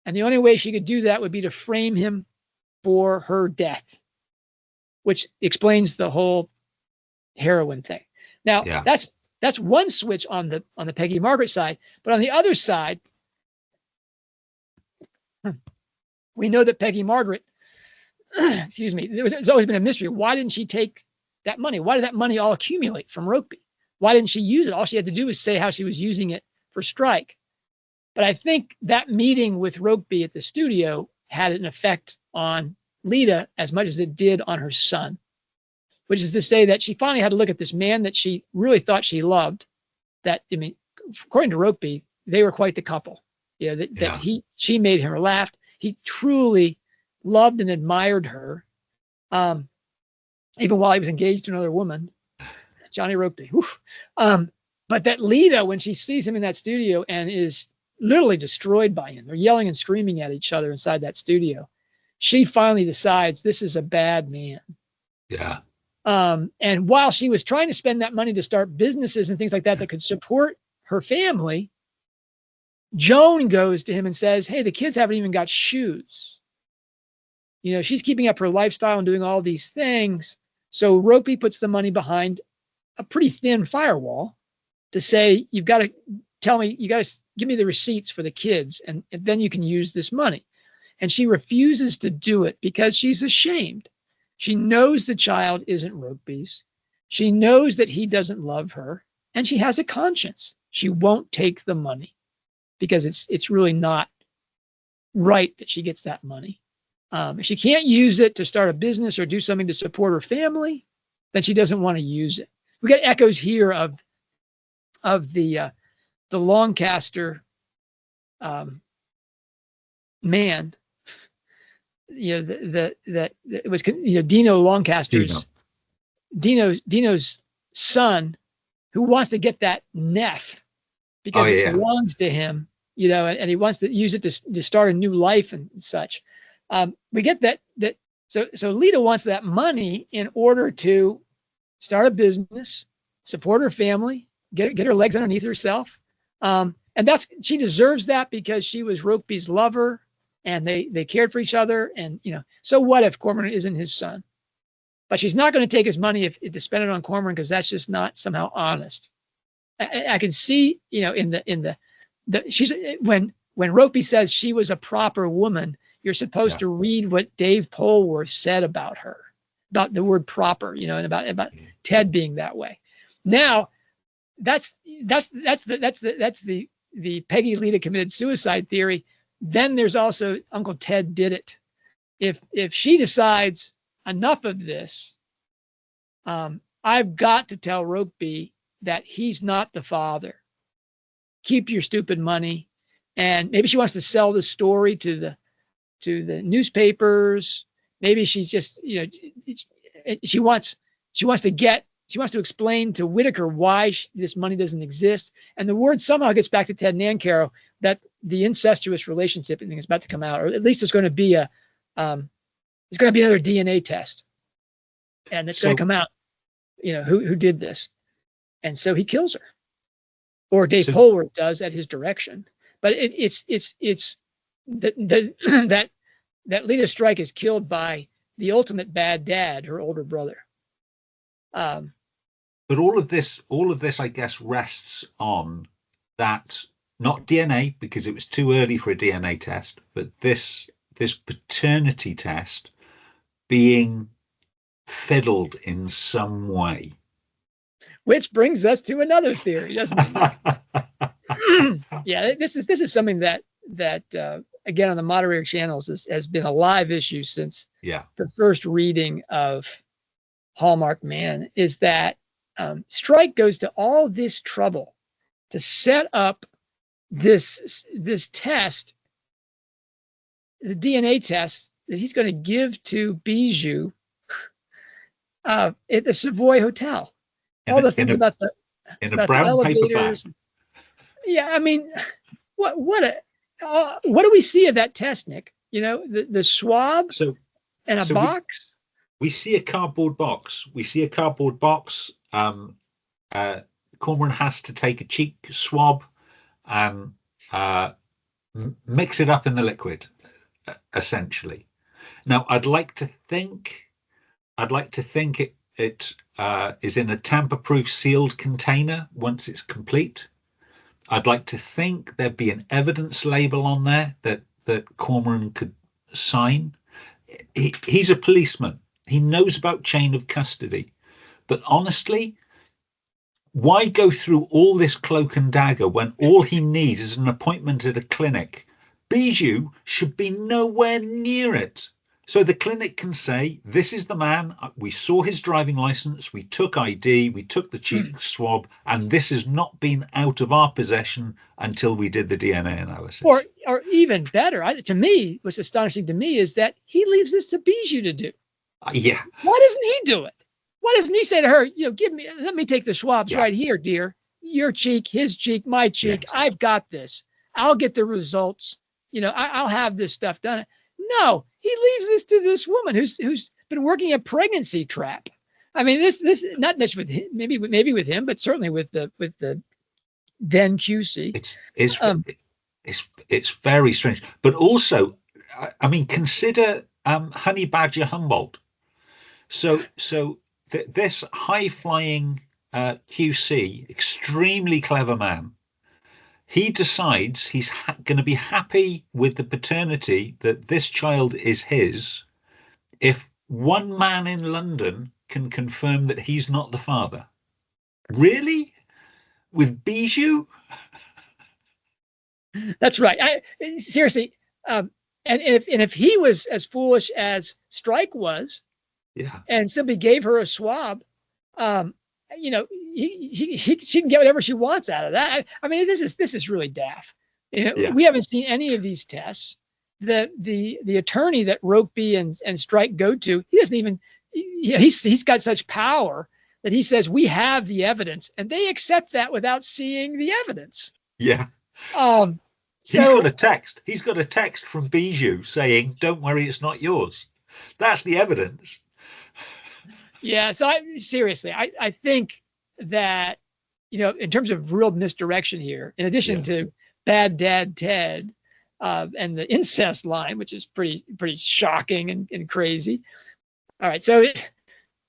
and the only way she could do that would be to frame him for her death, which explains the whole heroin thing. Now, that's one switch on the Peggy Margaret side, but on the other side, we know that Peggy Margaret, excuse me, there's always been a mystery. Why didn't she take that money? Why did that money all accumulate from Rokeby? Why didn't she use it? All she had to do was say how she was using it for Strike. But I think that meeting with Rokeby at the studio had an effect on Lita as much as it did on her son, which is to say that she finally had to look at this man that she really thought she loved. That, I mean, according to Rokeby, they were quite the couple. She made him laugh. He truly loved and admired her, even while he was engaged to another woman, Johnny Rokeby. But that Lita, when she sees him in that studio and is literally destroyed by him, they're yelling and screaming at each other inside that studio, she finally decides this is a bad man. Yeah. And while she was trying to spend that money to start businesses and things like that could support her family, Joan goes to him and says, hey, the kids haven't even got shoes. She's keeping up her lifestyle and doing all these things. So Rokeby puts the money behind a pretty thin firewall to say, you've got to tell me, you got to give me the receipts for the kids, and then you can use this money. And she refuses to do it because she's ashamed. She knows the child isn't Rokeby's. She knows that he doesn't love her, and she has a conscience. She won't take the money because it's really not right that she gets that money. If she can't use it to start a business or do something to support her family, then she doesn't want to use it. We got echoes here of the Lancaster man. That it was Dino Lancaster's Dino's son, who wants to get that neff because it belongs to him, and he wants to use it to start a new life and such. We get that so Lita wants that money in order to start a business, support her family, get her legs underneath herself. And she deserves that because she was Rokeby's lover and they cared for each other. And, so what if Cormoran isn't his son? But she's not going to take his money to spend it on Cormoran because that's just not somehow honest. I can see, she's when Rokeby says she was a proper woman, you're supposed to read what Dave Polworth said about her, about the word proper, and about Ted being that way. Now, that's the Peggy Lita committed suicide theory. Then there's also Uncle Ted did it. If she decides enough of this, I've got to tell Rokeby that he's not the father. Keep your stupid money. And maybe she wants to sell the story to the newspapers. Maybe she's just, she wants to explain to Whitaker why this money doesn't exist. And the word somehow gets back to Ted Nancaro that the incestuous relationship thing is about to come out, or at least there's going to be another DNA test, and it's going to come out, who did this. And so he kills her, or Dave Polworth does at his direction. But it's that Lita Strike is killed by the ultimate bad dad, her older brother. But all of this, I guess, rests on that not DNA because it was too early for a DNA test, but this paternity test being fiddled in some way. Which brings us to another theory, doesn't it? Yeah, this is something that again on the moderator channels has been a live issue since the first reading of Hallmarked Man. Is that Strike goes to all this trouble to set up this test, the DNA test that he's going to give to Bijou at the Savoy Hotel. All the things about the brown paper bag. Yeah, I mean, what do we see of that test, Nick? You know, the swab and a box. We see a cardboard box. Cormoran has to take a cheek swab and mix it up in the liquid, essentially. Now, I'd like to think it is in a tamper-proof sealed container once it's complete. I'd like to think there'd be an evidence label on there that Cormoran could sign. He's a policeman. He knows about chain of custody. But honestly, why go through all this cloak and dagger when all he needs is an appointment at a clinic? Bijou should be nowhere near it. So the clinic can say, this is the man, we saw his driving license, we took ID, we took the cheek swab, and this has not been out of our possession until we did the DNA analysis. Or even better, to me, what's astonishing to me is that he leaves this to Bijou to do. Yeah. Why doesn't he do it? Why doesn't he say to her, let me take the swabs right here, dear. Your cheek, his cheek, my cheek. Yes. I've got this. I'll get the results. I'll have this stuff done. No, he leaves this to this woman who's been working a pregnancy trap. I mean, this not much with him, maybe with him, but certainly with the then QC. It's very strange. But also, I mean, consider Honey Badger Humboldt. So this high flying QC, extremely clever man. He decides he's going to be happy with the paternity, that this child is his, if one man in London can confirm that he's not the father. Really? With Bijou? That's right. Seriously. And if he was as foolish as Strike was, and simply gave her a swab, she can get whatever she wants out of that. I mean, this is really daft. We haven't seen any of these tests. The attorney that Rokeby and Strike go to, he doesn't even. He's got such power that he says we have the evidence, and they accept that without seeing the evidence. Yeah. He's got a text. He's got a text from Bijou saying, "Don't worry, it's not yours." That's the evidence. Yeah. So I think that, in terms of real misdirection here, in addition to Bad Dad Ted and the incest line, which is pretty shocking and crazy. All right. So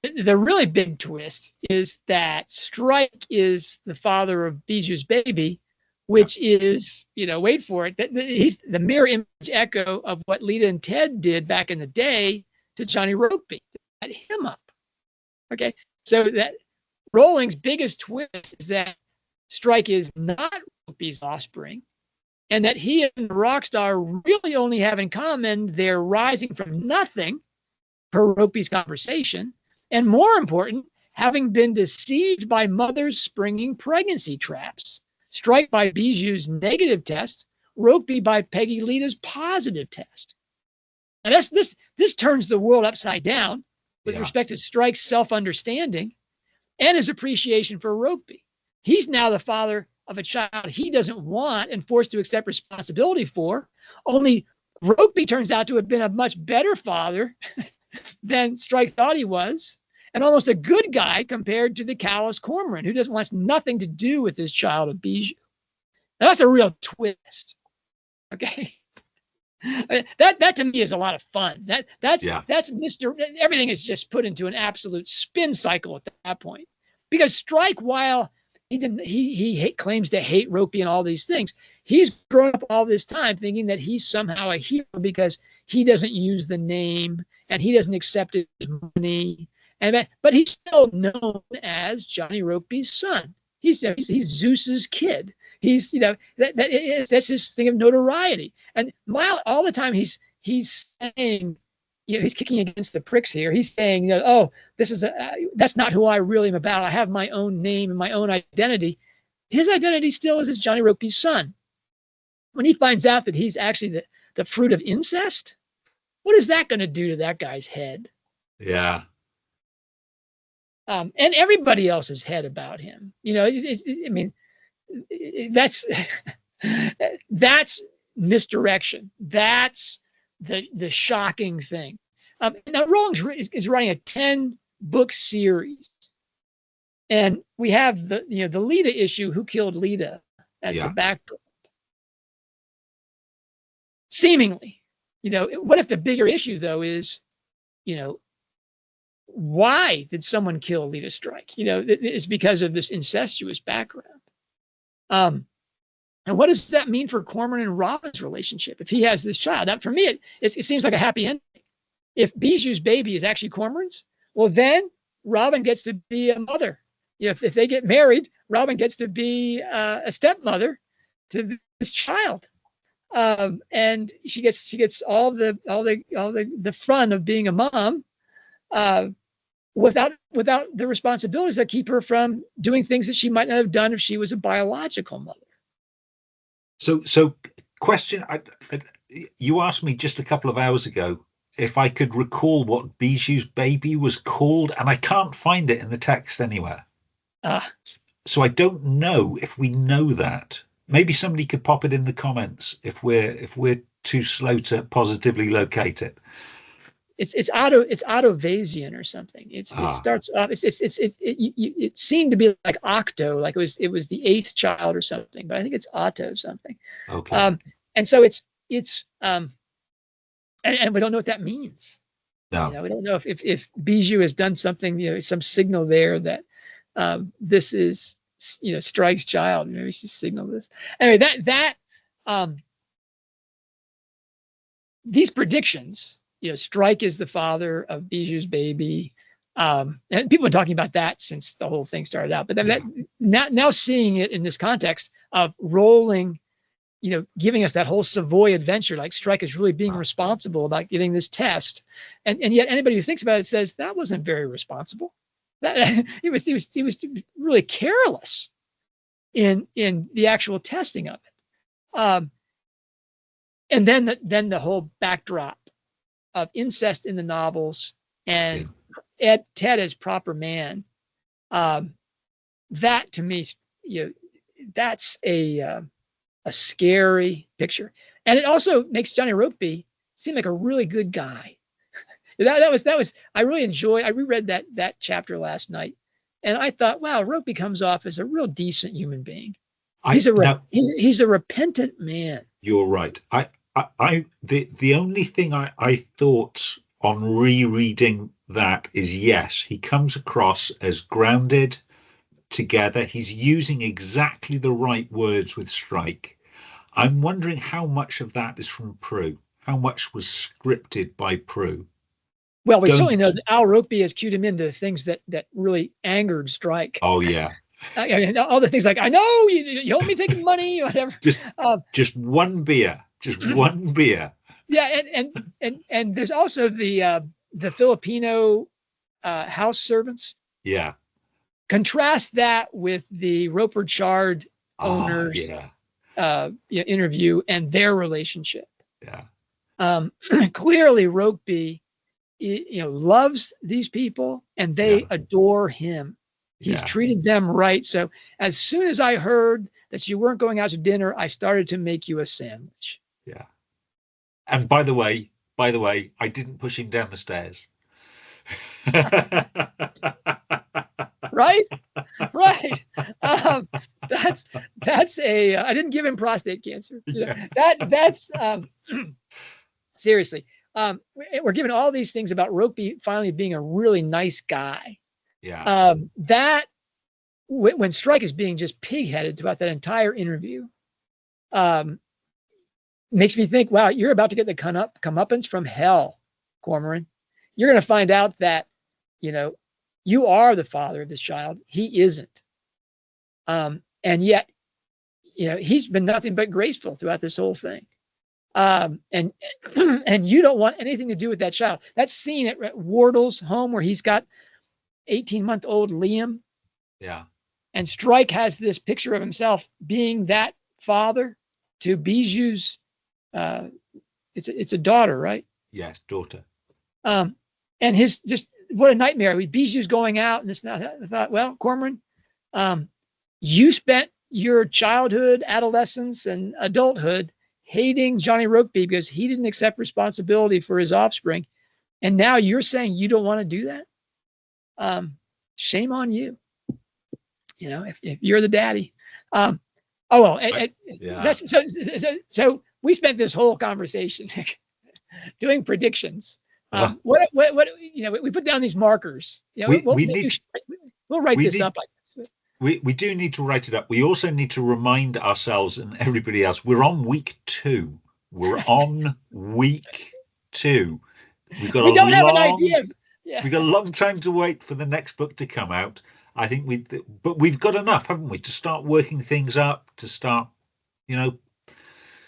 the really big twist is that Strike is the father of Bijou's baby, which is, wait for it, he's the mirror image echo of what Lita and Ted did back in the day to Johnny Rokeby, to set him up. Okay. So that Rowling's biggest twist is that Strike is not Rokeby's offspring, and that he and the rock star really only have in common their rising from nothing, per Rokeby's conversation, and more important, having been deceived by mothers springing pregnancy traps. Strike by Bijou's negative test, Rokeby by Peggy Lita's positive test. And this turns the world upside down with respect to Strike's self-understanding and his appreciation for Rokeby. He's now the father of a child he doesn't want and forced to accept responsibility for. Only Rokeby turns out to have been a much better father than Strike thought he was, and almost a good guy compared to the callous Cormoran, who wants nothing to do with this child of Bijou. Now, that's a real twist. Okay. That to me is a lot of fun. That's everything is just put into an absolute spin cycle at that point. Because Strike, while claims to hate Ropey and all these things. He's grown up all this time thinking that he's somehow a hero because he doesn't use the name and he doesn't accept his money. But he's still known as Johnny Ropey's son. He's Zeus's kid. He's that's his thing of notoriety. And all the time he's saying, he's kicking against the pricks here. He's saying, oh, that's not who I really am about. I have my own name and my own identity. His identity still is as Johnny Ropey's son. When he finds out that he's actually the fruit of incest, what is that going to do to that guy's head? Yeah. And everybody else's head about him. I mean, that's misdirection. That's the shocking thing. Now Rowling is writing a 10-book series, and we have the Lita issue, Who Killed Lita, as the backdrop. Seemingly, what if the bigger issue though is, why did someone kill Lita Strike? It's because of this incestuous background. And what does that mean for Cormoran and Robin's relationship if he has this child? Now, for me, it seems like a happy ending. If Bijou's baby is actually Cormoran's, well, then Robin gets to be a mother. If they get married, Robin gets to be a stepmother to this child, and she gets all the fun of being a mom, without the responsibilities that keep her from doing things that she might not have done if she was a biological mother. So question, you asked me just a couple of hours ago if I could recall what Bijou's baby was called, and I can't find it in the text anywhere. So I don't know if we know that. Maybe somebody could pop it in the comments if we're too slow to positively locate it. It's Ottovasian or something. It starts off. It seemed to be like Octo, like it was the 8th child or something, but I think it's Otto something. Okay. And so it's and we don't know what that means. No. We don't know if Bijou has done something, some signal there that this is Strike's child. Maybe she signaled this. Anyway, these predictions. Strike is the father of Bijou's baby. And people have been talking about that since the whole thing started out. But then now seeing it in this context of Rowling, giving us that whole Savoy adventure, like Strike is really being responsible about getting this test. And yet anybody who thinks about it says that wasn't very responsible. That he was really careless in the actual testing of it. And then the whole backdrop of incest in the novels and Ted as proper man, that to me, that's a scary picture, and it also makes Johnny Ropey seem like a really good guy. that was I really enjoyed. I reread that chapter last night, and I thought, wow, Ropey comes off as a real decent human being. He's a repentant man. You're right. The only thing I thought on rereading that is, yes, he comes across as grounded, together. He's using exactly the right words with Strike. I'm wondering how much of that is from Prue. How much was scripted by Prue? Well, we certainly know that Al Ropey has cued him into things that really angered Strike. Oh yeah. All the things like, I know you owe me taking money, whatever. Just one beer. Just one beer. Yeah, and there's also the Filipino house servants. Yeah. Contrast that with the Roper Chard owners interview and their relationship. Yeah. Clearly Ropey loves these people and they adore him. He's treated them right. So as soon as I heard that you weren't going out to dinner, I started to make you a sandwich. Yeah. And by the way, I didn't push him down the stairs. Right. That's I didn't give him prostate cancer. That's seriously. We're given all these things about Ropey finally being a really nice guy. Yeah. That when Strike is being just pig-headed throughout that entire interview, makes me think, wow, you're about to get the comeuppance from hell, Cormoran. You're going to find out that, you are the father of this child. He isn't. And yet, he's been nothing but graceful throughout this whole thing. And you don't want anything to do with that child. That scene at Wardle's home where he's got 18-month-old Liam. Yeah. And Strike has this picture of himself being that father to Bijou's, it's a daughter, right? Yes, daughter. And his, just what a nightmare. Bijou's going out and it's not, I thought, well, Cormoran, you spent your childhood, adolescence, and adulthood hating Johnny Rokeby because he didn't accept responsibility for his offspring. And now you're saying you don't want to do that? Shame on you. If you're the daddy. Oh, well, yeah. So we spent this whole conversation doing predictions. What we put down these markers. We'll write this up. We do need to write it up. We also need to remind ourselves and everybody else, we're on week 2. We're on week 2. We don't have an idea. Yeah. We've got a long time to wait for the next book to come out. I think but we've got enough, haven't we, to start working things up, to start,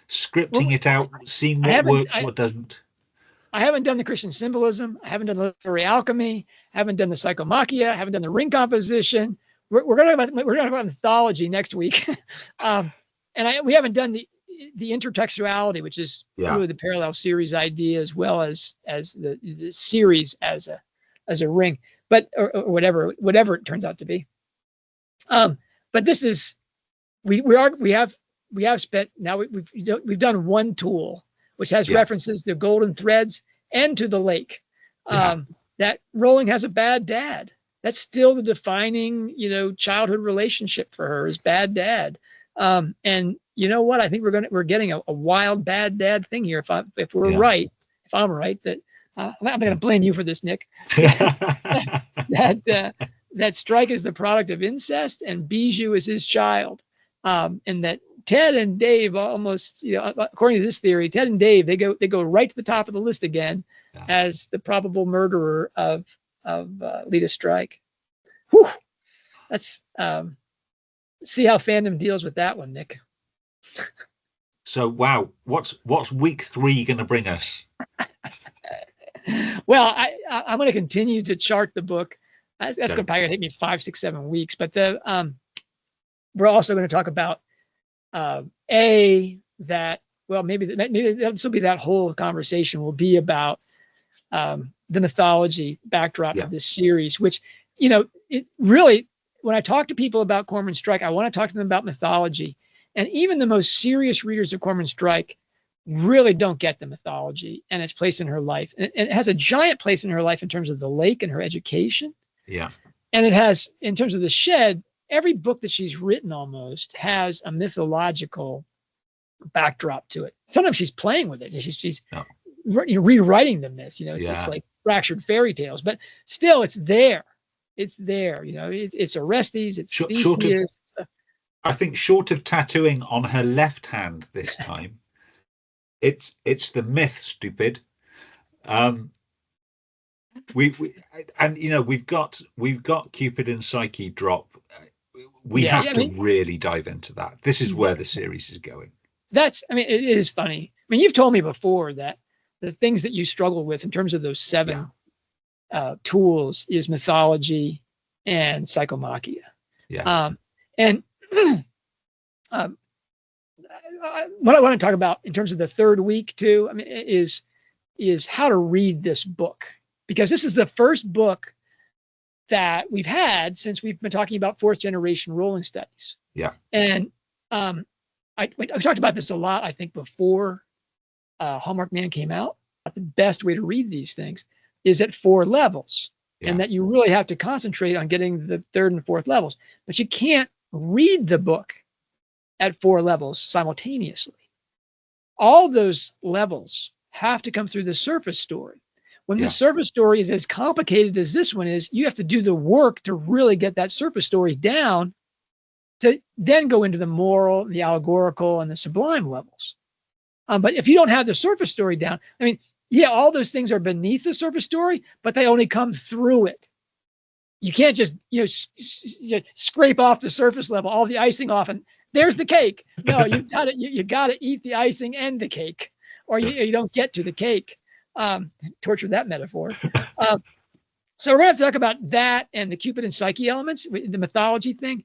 scripting it out, seeing what works, what doesn't. I haven't done the Christian symbolism. I haven't done the literary alchemy. I haven't done the psychomachia. I haven't done the ring composition. We're going to talk about mythology next week. And we haven't done the intertextuality, which is really the parallel series idea, as well as the series as a ring, but or whatever it turns out to be. But this is we have spent now we've done one tool which has references to golden threads and to the lake. That Rowling has a bad dad. That's still the defining, childhood relationship for her is bad dad. And you know what? I think we're getting a wild bad dad thing here. If I'm right, that I'm not going to blame you for this, Nick. that Strike is the product of incest and Bijou is his child, and that Ted and Dave almost, according to this theory, Ted and Dave they go right to the top of the list again as the probable murderer of Lita Strike. Whew. Let's see how fandom deals with that one, Nick. So, wow, what's week 3 going to bring us? Well, I'm going to continue to chart the book. That's going to probably take me 5, 6, 7 weeks. But we're also going to talk about maybe this will be that whole conversation will be about the mythology backdrop of this series, which, it really, when I talk to people about Cormoran Strike, I want to talk to them about mythology. And even the most serious readers of Cormoran Strike really don't get the mythology and its place in her life. And it has a giant place in her life in terms of the lake and her education. Yeah. And it has, in terms of the shed, every book that she's written almost has a mythological backdrop to it. Sometimes she's playing with it. She's rewriting the myth. It's like fractured fairy tales, but still it's there. It's there. It's Orestes. It's Theseus. I think short of tattooing on her left hand this time, it's the myth, stupid. We've got Cupid and Psyche drop. We have to really dive into that. This is where the series is going. It is funny. You've told me before that the things that you struggle with in terms of those 7 tools is mythology and psychomachia. Yeah. What I want to talk about in terms of the third week too, is how to read this book, because this is the first book that we've had since we've been talking about 4th generation Rowling studies. Yeah. And I talked about this a lot, I think, before Hallmarked Man came out. The best way to read these things is at 4 levels, and that you really have to concentrate on getting the 3rd and 4th levels, but you can't read the book at 4 levels simultaneously. All those levels have to come through the surface story, When the Yeah. surface story is as complicated as this one is, you have to do the work to really get that surface story down to then go into the moral, the allegorical, and the sublime levels. But if you don't have the surface story down, I mean, yeah, all those things are beneath the surface story, but they only come through it. You can't just, scrape off the surface level, all the icing off, and there's the cake. No, you got to eat the icing and the cake, or you don't get to the cake. Torture that metaphor. So we're gonna have to talk about that and the Cupid and Psyche elements, the mythology thing.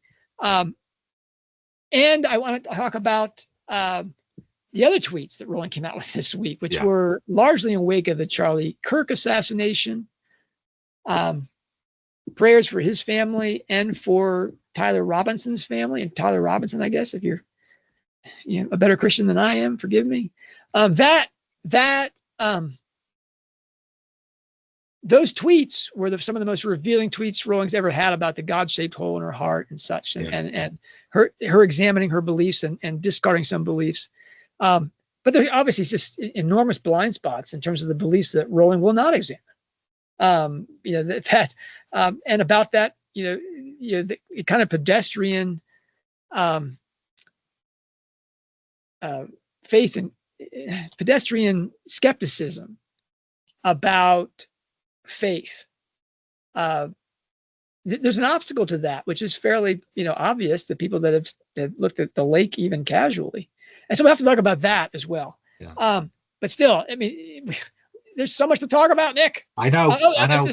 And I want to talk about the other tweets that Rowling came out with this week, which were largely in wake of the Charlie Kirk assassination, prayers for his family and for Tyler Robinson's family. And Tyler Robinson, I guess, if you're a better Christian than I am, forgive me. Those tweets were some of the most revealing tweets Rowling's ever had about the God-shaped hole in her heart and such, and her examining her beliefs and discarding some beliefs. But there obviously is just enormous blind spots in terms of the beliefs that Rowling will not examine. And about that, the kind of pedestrian faith and pedestrian skepticism about faith. There's an obstacle to that, which is fairly, obvious to people that have looked at the lake even casually. And so we have to talk about that as well. Yeah. But still, I mean, there's so much to talk about, Nick. I know. I know.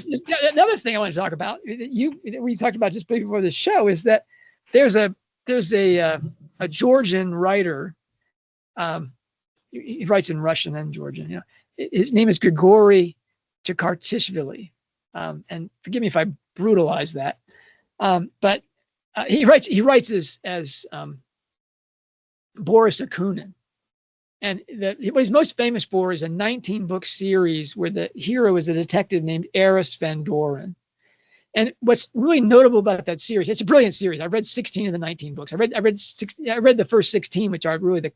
Another thing I want to talk about, we talked about just before this show, is that there's a Georgian writer. He writes in Russian and Georgian. His name is Grigory Chakartishvili. And forgive me if I brutalize that. But he writes as Boris Akunin. And what he's most famous for is a 19-book series where the hero is a detective named Arist Van Doren. And what's really notable about that series, it's a brilliant series. I read 16 of the 19 books. I read the first 16, which are really the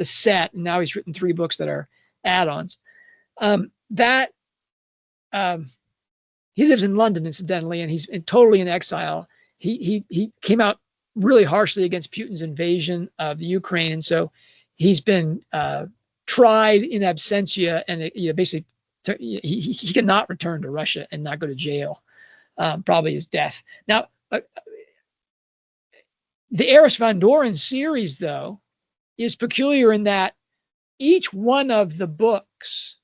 set. And now he's written 3 books that are add-ons. He lives in London, incidentally, and he's totally in exile. He came out really harshly against Putin's invasion of the Ukraine, and so he's been tried in absentia, and basically he cannot return to Russia and not go to jail, probably his death. Now, the Arist Van Doren series, though, is peculiar in that each one of the books,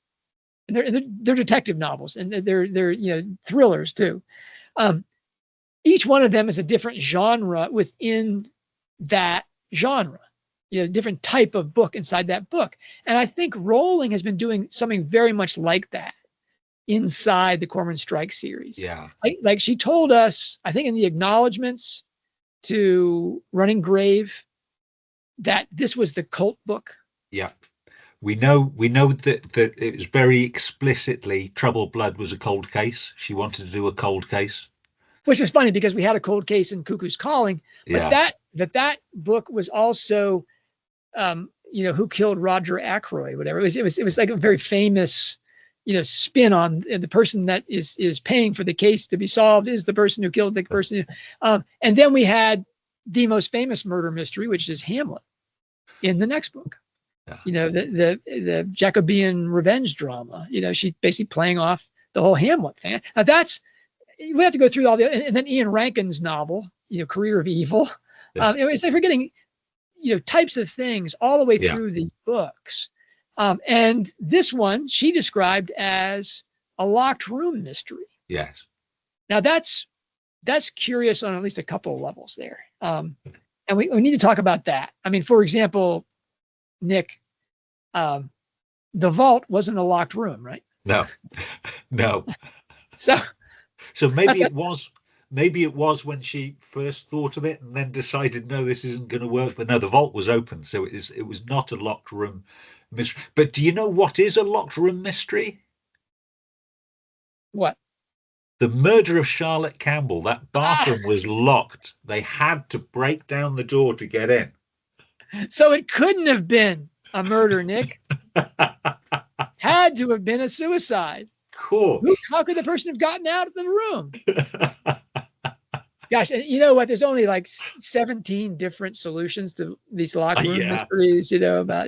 and they're detective novels, and they're thrillers too. Each one of them is a different genre within that genre, different type of book inside that book. And I think Rowling has been doing something very much like that inside the Cormoran Strike series. Yeah. Like she told us, I think in the acknowledgments to Running Grave, that this was the cult book. Yeah. We know that it was very explicitly Troubled Blood was a cold case. She wanted to do a cold case. Which was funny because we had a cold case in Cuckoo's Calling, but that book was also, Who Killed Roger Ackroyd, whatever. It was like a very famous, spin on the person that is paying for the case to be solved is the person who killed the person. And then we had the most famous murder mystery, which is Hamlet, in the next book. Yeah. The Jacobean revenge drama. She's basically playing off the whole Hamlet thing. Now we have to go through all and then Ian Rankin's novel, Career of Evil. Yeah. It's like we're getting, types of things all the way through these books. And this one she described as a locked room mystery. Yes. Now that's curious on at least a couple of levels there. And we need to talk about that. I mean, for example, Nick, the vault wasn't a locked room, right? No. So maybe it was when she first thought of it and then decided, no, this isn't going to work. But no, the vault was open. So it was not a locked room mystery. But do you know what is a locked room mystery? What? The murder of Charlotte Campbell. That bathroom was locked. They had to break down the door to get in. So it couldn't have been a murder, Nick. Had to have been a suicide. course. How could the person have gotten out of the room? Gosh, and you know what? There's only like 17 different solutions to these locked room mysteries. About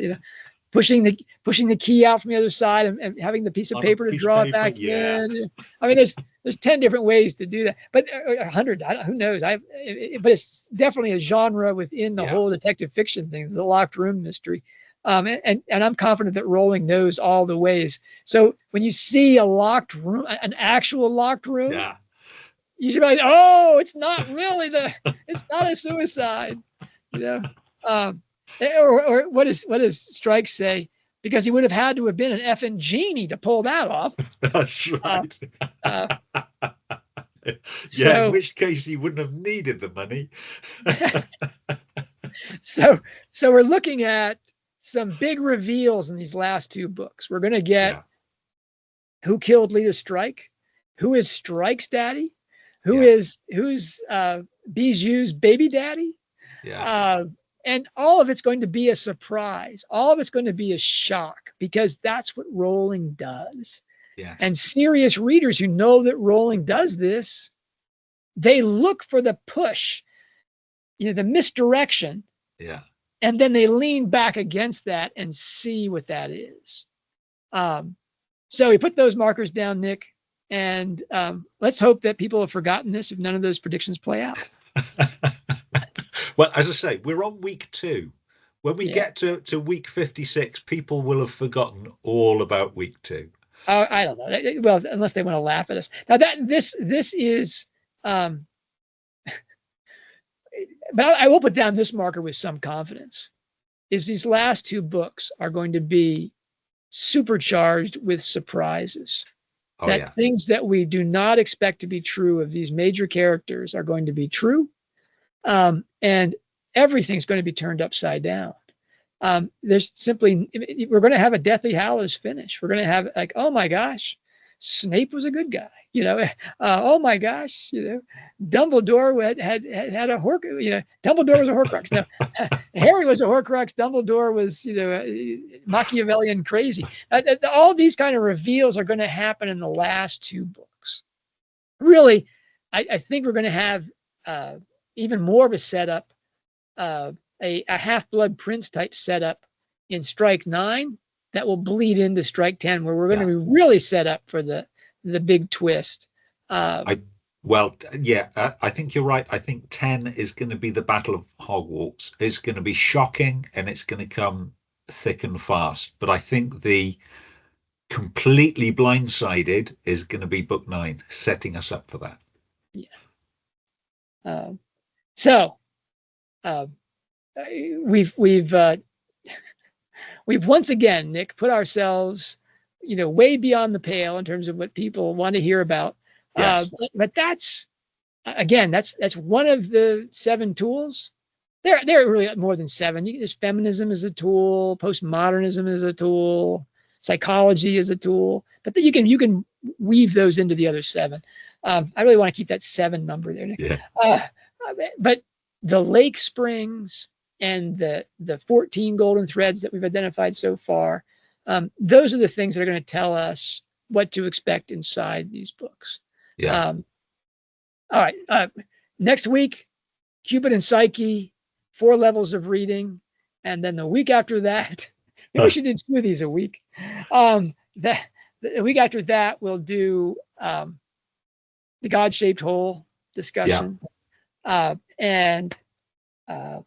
pushing the key out from the other side and having the piece of paper to draw it back in. I mean, there's 10 different ways to do that, but 100. Who knows? But it's definitely a genre within the whole detective fiction thing, the locked room mystery. And I'm confident that Rowling knows all the ways. So when you see a locked room, an actual locked room, you should be like, oh, it's not really it's not a suicide, or what does Strike say? Because he would have had to have been an effing genie to pull that off. That's right. So, in which case he wouldn't have needed the money. So we're looking at some big reveals in these last two books. We're going to get who killed Lita Strike, who is Strike's daddy, who's Bijou's baby daddy. And all of it's going to be a surprise. All of it's going to be a shock, because that's what Rowling does. And serious readers who know that Rowling does this, they look for the push, the misdirection. And then they lean back against that and see what that is. So we put those markers down, Nick, and let's hope that people have forgotten this if none of those predictions play out. Well, as I say, we're on week 2. When we get to week 56, people will have forgotten all about week 2. I don't know. Well, unless they want to laugh at us. Now this is, but I will put down this marker with some confidence, is these last two books are going to be supercharged with surprises. Things that we do not expect to be true of these major characters are going to be true. And everything's going to be turned upside down. We're going to have a Deathly Hallows finish. We're going to have like, oh my gosh, Snape was a good guy. Oh my gosh, Dumbledore had a Dumbledore was a Horcrux. No, Harry was a Horcrux. Dumbledore was, Machiavellian crazy. All these kind of reveals are going to happen in the last two books. Really, I think we're going to have even more of a setup, a Half-Blood Prince type setup in Strike 9 that will bleed into Strike 10, where we're going to be really set up for the big twist. I think you're right. I think 10 is going to be the Battle of Hogwarts. It's going to be shocking and it's going to come thick and fast. But I think the completely blindsided is going to be book 9, setting us up for that. We've once again, Nick, put ourselves, way beyond the pale in terms of what people want to hear about. But that's one of the 7 tools. There are really more than 7. There's feminism as a tool, postmodernism as a tool, psychology as a tool. But you can weave those into the other 7. I really want to keep that 7 number there, Nick. But the Lake Springs and the 14 golden threads that we've identified so far, those are the things that are going to tell us what to expect inside these books. All right. Next week, Cupid and Psyche, 4 levels of reading. And then the week after that, maybe we should do 2 of these a week. The week after that, we'll do the God-shaped hole discussion. And at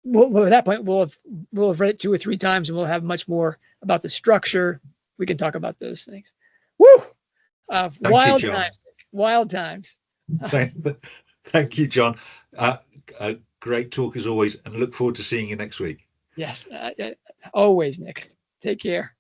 that point, we'll have read it 2 or 3 times, and we'll have much more about the structure. We can talk about those things. Woo! Wild times. Wild times. Thank you, John. Great talk as always, and look forward to seeing you next week. Yes, always, Nick. Take care.